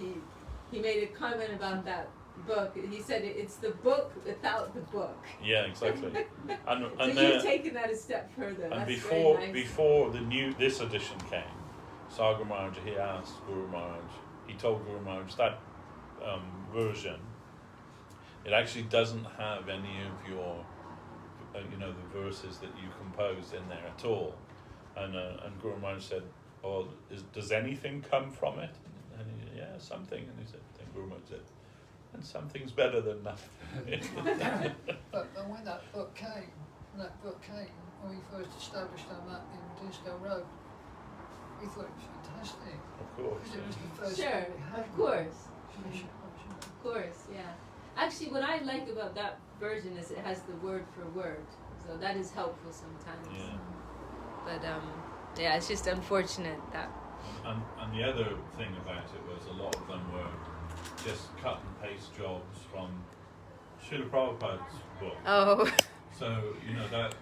he made a comment about that book. He said it's the book without the book. Yeah, exactly. And so you've taken that a step further. And that's before very nice. before this edition came, Sagar Maharaj, he asked Guru Maharaj, he told Guru Maharaj that version, it actually doesn't have any of your the verses that you composed in there at all. And Guru Maharaj said, "Oh, does anything come from it?" And he said, "Yeah, something." And he said, then Guru Maharaj said, "And something's better than nothing." But when that book came, when we first established our map in Disco Road, we thought it was fantastic. Of course. Because it was the first Sure, book we had. of course. Finished. Of course, yeah. Actually, what I like about that version is it has the word for word, so that is helpful sometimes. Yeah. But yeah, it's just unfortunate that. And the other thing about it was a lot of them were just cut and paste jobs from Srila Prabhupada's book. Oh. So that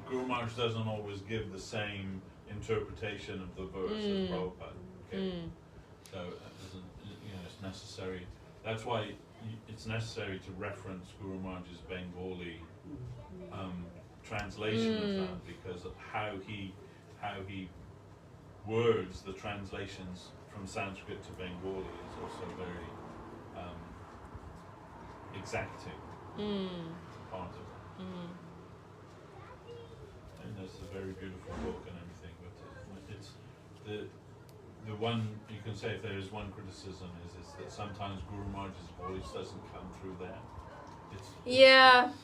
Guru Maharaj doesn't always give the same interpretation of the verse as Prabhupada. Okay? So it's necessary. That's why it's necessary to reference Guru Maharaj's Bengali translation of that, because of how he words the translations from Sanskrit to Bengali is also very exacting part of it. And it's a very beautiful book and everything, but it's the one you can say, if there is one criticism, is that sometimes Guru Maharaj's voice doesn't come through there.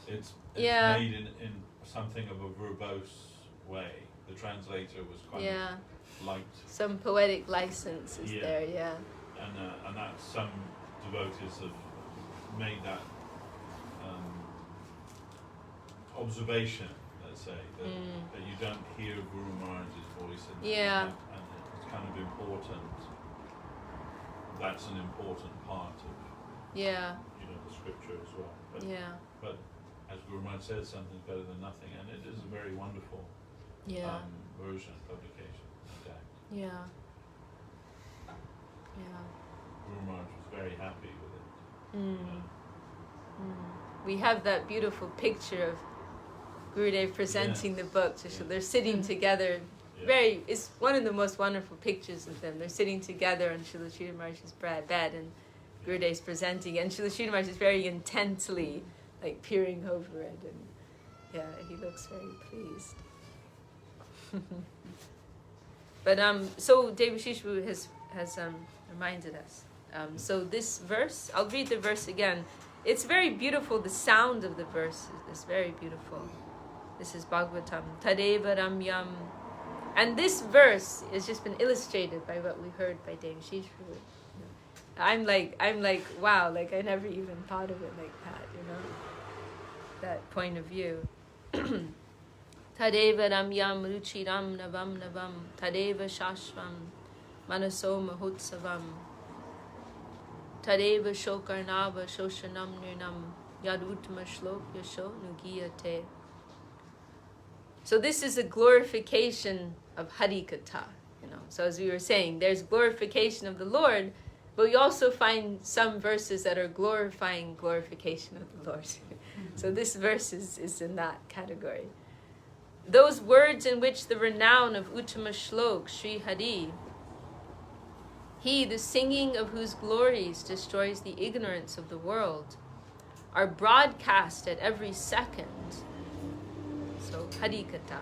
It's made in something of a verbose way. The translator was quite liked. Some poetic license is there, and that some devotees have made that observation, let's say, that you don't hear Guru Maharaj's voice, and it's kind of important. That's an important part of the scripture as well. But as Guru Maharaj says, something's better than nothing, and it is a very wonderful version, publication, in fact. Guru Maharaj was very happy with it. We have that beautiful picture of Gurudev presenting the book. So they're sitting together. It's one of the most wonderful pictures of them. They're sitting together on Srila Sridhar Maharaj's bed, and Gurudev's presenting, and Srila Sridhar Maharaj is very intently peering over it, and he looks very pleased. But so Devashis has reminded us. So this verse, I'll read the verse again. It's very beautiful. The sound of the verse is very beautiful. This is Bhagavatam. Tadeva Ramyam. And this verse has just been illustrated by what we heard by Devashis. I'm like, wow, I never even thought of it like that, that point of view. Tadeva ramyam ruchiram navam navam tadeva shashvam manaso mahotsavam tadeva shokarnava shoshanam nirnam yadutma shlok yasho nugiyate. So this is a glorification of Harikatha, So as we were saying, there's glorification of the Lord, but we also find some verses that are glorifying glorification of the Lord. So this verse is in that category. Those words in which the renown of Uttama Shlok, Sri Hari, he, the singing of whose glories destroys the ignorance of the world, are broadcast at every second. So Harikatha.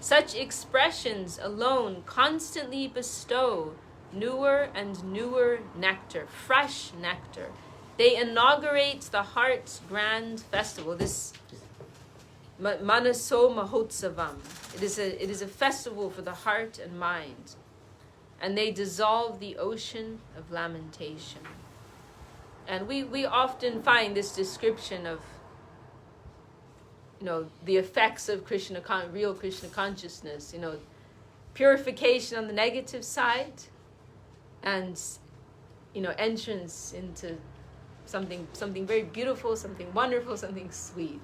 Such expressions alone constantly bestow newer and newer nectar, fresh nectar. They inaugurate the heart's grand festival, this Manaso Mahotsavam. It is a festival for the heart and mind. And they dissolve the ocean of lamentation. And we often find this description of the effects of real Krishna consciousness, purification on the negative side and, entrance into something very beautiful, something wonderful, something sweet,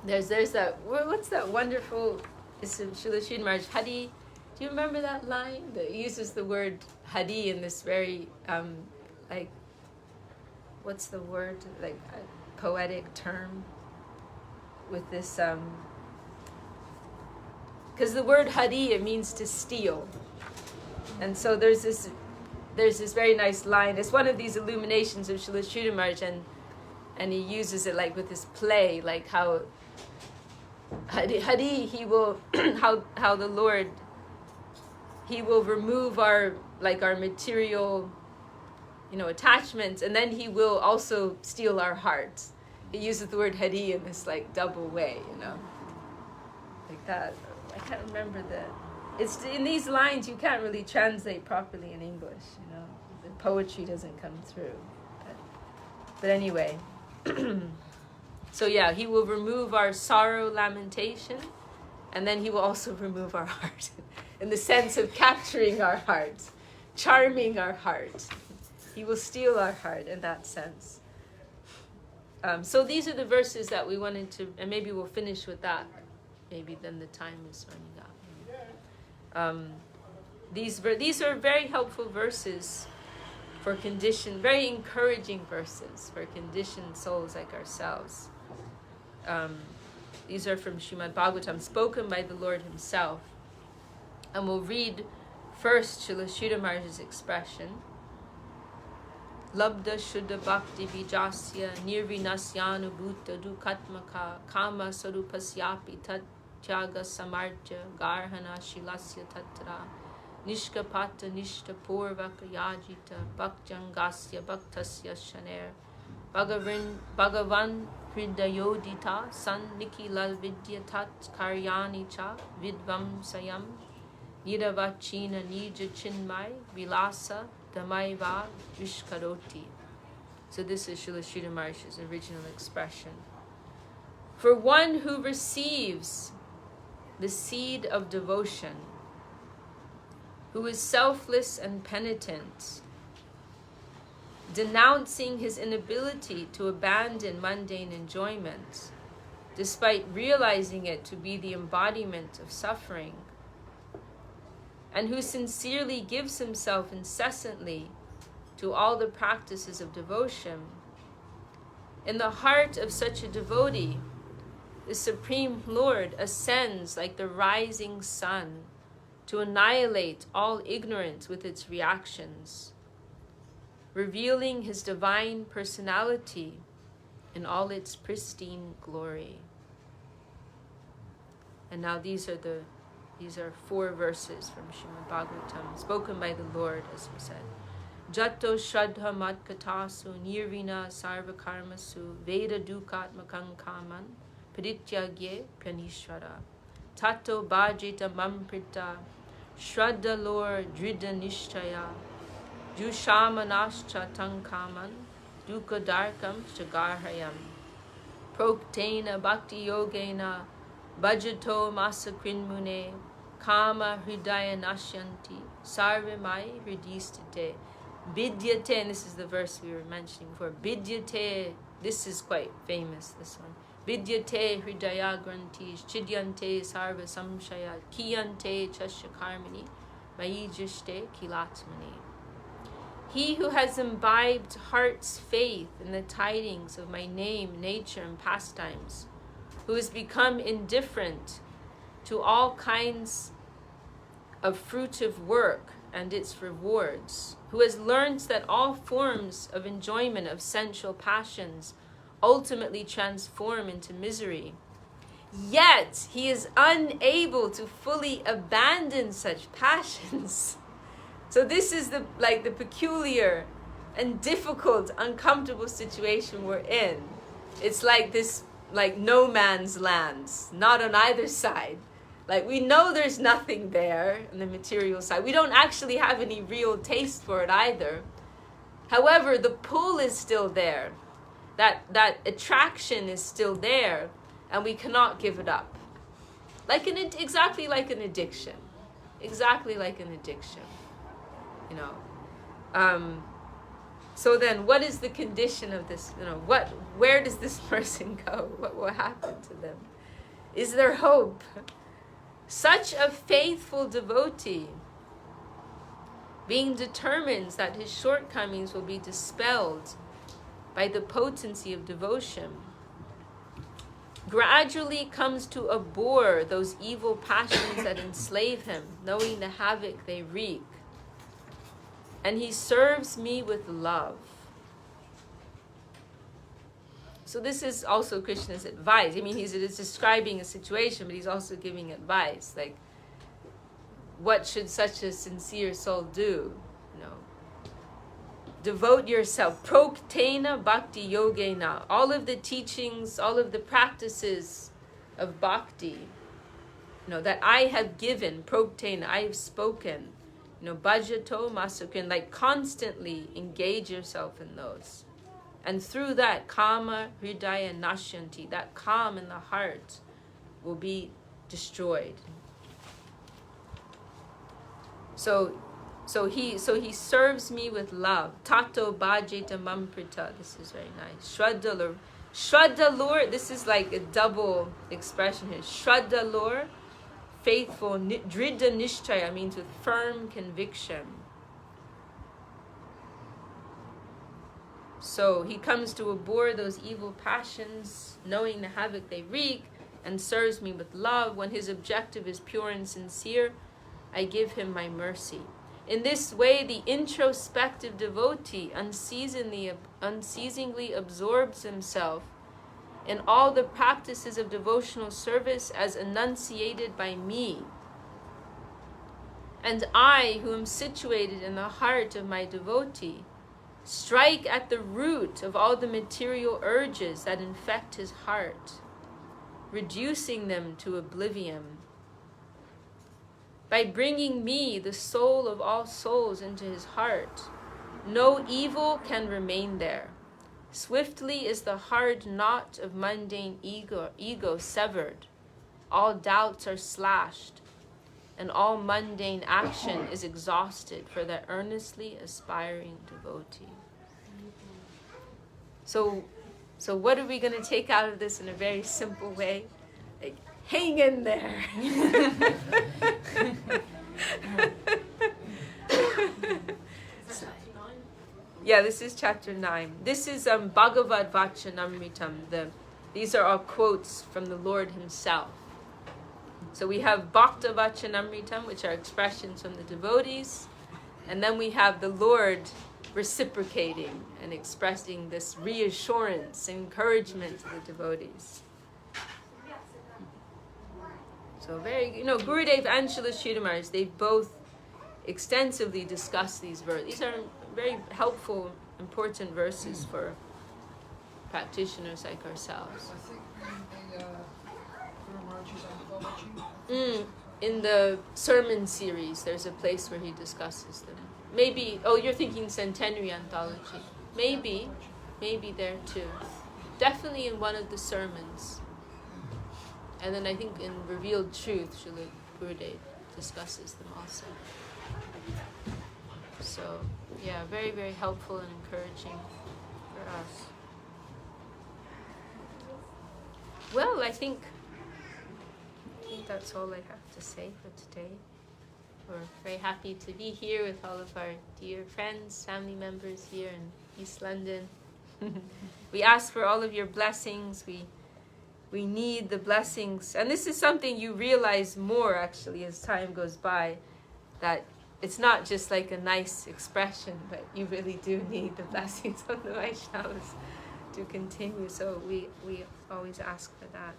There's that, what's that wonderful, it's Srila Sridhar Maharaj, Hari, do you remember that line? That uses the word Hari in this very, what's the word, poetic term with this, because the word Hari, it means to steal. And so there's this very nice line. It's one of these illuminations of Srila Sridhar Maharaj, and he uses it with this play, how Hari, he will, how the Lord, he will remove our material, attachments, and then he will also steal our hearts. He uses the word Hari in this double way, like that. I can't remember it's in these lines you can't really translate properly in English, the poetry doesn't come through. But anyway, so yeah, he will remove our sorrow, lamentation, and then he will also remove our heart, in the sense of capturing our heart, charming our heart. He will steal our heart in that sense. So these are the verses that we wanted to, and maybe we'll finish with that. Maybe then the time is running out. These are very helpful verses for very encouraging verses for conditioned souls like ourselves. These are from Srimad-Bhagavatam, spoken by the Lord himself. And we'll read first Srila Sridhar Maharaj's expression. Labda Shuddha Bhakti Vijasya Nirvinasyanu Bhuta Dukatmaka Kama Sarupasyapi Tat Tyaga Samarja Garhana Shilasya Tatra Nishkapata Nishta Purvaka Yajita Bhakjangasya Bhaktasya Shaner Bhagavan Hridayodita San Nikila Vidya Tat Karyani Cha Vidvam Sayam Yidavachina Nija Chinmai Vilasa Damaiva Vishkaroti. So this is Srila Sridhar Maharaj's original expression. For one who receives the seed of devotion, who is selfless and penitent, denouncing his inability to abandon mundane enjoyment, despite realizing it to be the embodiment of suffering, and who sincerely gives himself incessantly to all the practices of devotion, in the heart of such a devotee, the Supreme Lord ascends like the rising sun to annihilate all ignorance with its reactions, revealing his divine personality in all its pristine glory. And now these are 4 verses from Srimad-Bhagavatam, spoken by the Lord, as we said. Jato Shraddha Matkatasu Nirvina Sarvakarmasu Veda Dukatmakam Kaman Parityagye Pranishvara Tato Bhajita Mamprita Shraddha Lor Dridha Nishtaya Jushamanascha Tankaman Dukadarkam Chagarhayam. proktena bhakti yogena bhajato masakrin mune kama hridaya nashyanti sarvamai hridistate vidyate. And this is the verse we were mentioning before. Vidyate, this is quite famous, this one. Vidyate hridaya grantis chidyante sarva samshaya kiyante chasya karmani mayijishte kilatmani. He who has imbibed heart's faith in the tidings of my name, nature, and pastimes, who has become indifferent to all kinds of fruitive work and its rewards, who has learned that all forms of enjoyment of sensual passions ultimately transform into misery, yet he is unable to fully abandon such passions. So this is the peculiar and difficult, uncomfortable situation we're in. It's like this, like no man's land, not on either side. Like we know there's nothing there on the material side. We don't actually have any real taste for it either. However, the pull is still there. That attraction is still there, and we cannot give it up. Exactly like an addiction. Exactly like an addiction. You know. So then what is the condition of this? You know, where does this person go? What will happen to them? Is there hope? Such a faithful devotee, being determined that his shortcomings will be dispelled by the potency of devotion, gradually comes to abhor those evil passions that enslave him, knowing the havoc they wreak. And he serves me with love. So this is also Krishna's advice. I mean, he's describing a situation, but he's also giving advice. Like, what should such a sincere soul do? You know, devote yourself. Proktena bhakti yogena. All of the teachings, all of the practices of bhakti, you know, that I have given. Proktena, I have spoken. You know, bhajato masukrin. Like, constantly engage yourself in those. And through that, kama hridaya nashyanti, that calm in the heart will be destroyed. So he serves me with love. Tato bhajeta mamprita. This is very nice. Shraddha lore, this is like a double expression here. Shraddha lore, faithful. Dridha nishchaya means with firm conviction. So he comes to abhor those evil passions, knowing the havoc they wreak, and serves me with love. When his objective is pure and sincere, I give him my mercy. In this way, the introspective devotee unceasingly absorbs himself in all the practices of devotional service as enunciated by me. And I, who am situated in the heart of my devotee, strike at the root of all the material urges that infect his heart, reducing them to oblivion. By bringing me, the soul of all souls, into his heart, no evil can remain there. Swiftly is the hard knot of mundane ego severed. All doubts are slashed, and all mundane action is exhausted for the earnestly aspiring devotee. So what are we going to take out of this in a very simple way? Like, hang in there. Yeah, this is chapter 9. This is Bhagavad-Vachanamritam. These are all quotes from the Lord himself. So we have Bhakta Vachanamritam, which are expressions from the devotees. And then we have the Lord reciprocating and expressing this reassurance, encouragement to the devotees. So Gurudev and Srila Sridhar Maharaj, they've both extensively discussed these verses. These are very helpful, important verses for practitioners like ourselves. I think in the Guru Maharaj's anthology. In the sermon series, there's a place where he discusses them. Maybe, you're thinking Centenary Anthology. Maybe there too. definitely in one of the sermons. And then I think in Revealed Truth, Srila Gurudev discusses them also. So, yeah, very, very helpful and encouraging for us. Well, I think that's all I have to say for today. We're very happy to be here with all of our dear friends, family members here in East London. We ask for all of your blessings. We need the blessings. And this is something you realize more, actually, as time goes by, that it's not just like a nice expression, but you really do need the blessings of the Vaishnavas to continue. So we always ask for that.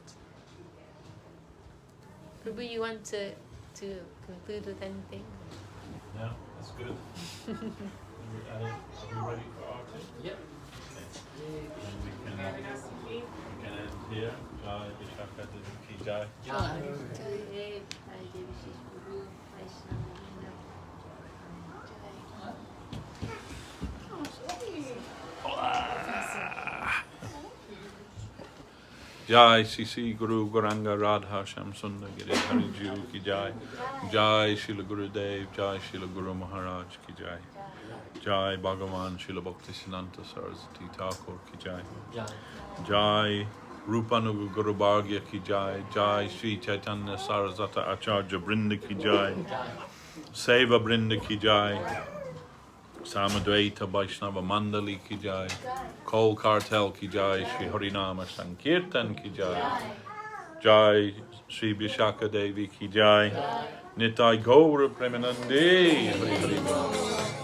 Prabhu, you want to conclude with anything? No, that's good. Are we ready for our tea? Yep. Okay. And we can end here. Jai Vishakha Devi ki Jai. Jai Sisi Guru Gauranga Radha Sham Sundar Giri Hari Jiru ki Jai. Jai Srila Gurudev, Jai Srila Guru Maharaj ki Jai. Jai Bhagavan Srila Bhaktisiddhanta Saraswati Thakur ki Jai. Jai Rupanuga Guru Bhagya ki Jai. Jai Sri Chaitanya Saraswata Acharya Brinda ki Jai. Seva Brinda ki Jai. Samadvaita Vaishnava Mandali ki Jai. Kol Kartel ki Jai. Shri Harinama Sankirtan ki Jai. Jai Sri Vishakha Devi ki Jai. Nitai Gaura Premanande. Hari Hari Bol.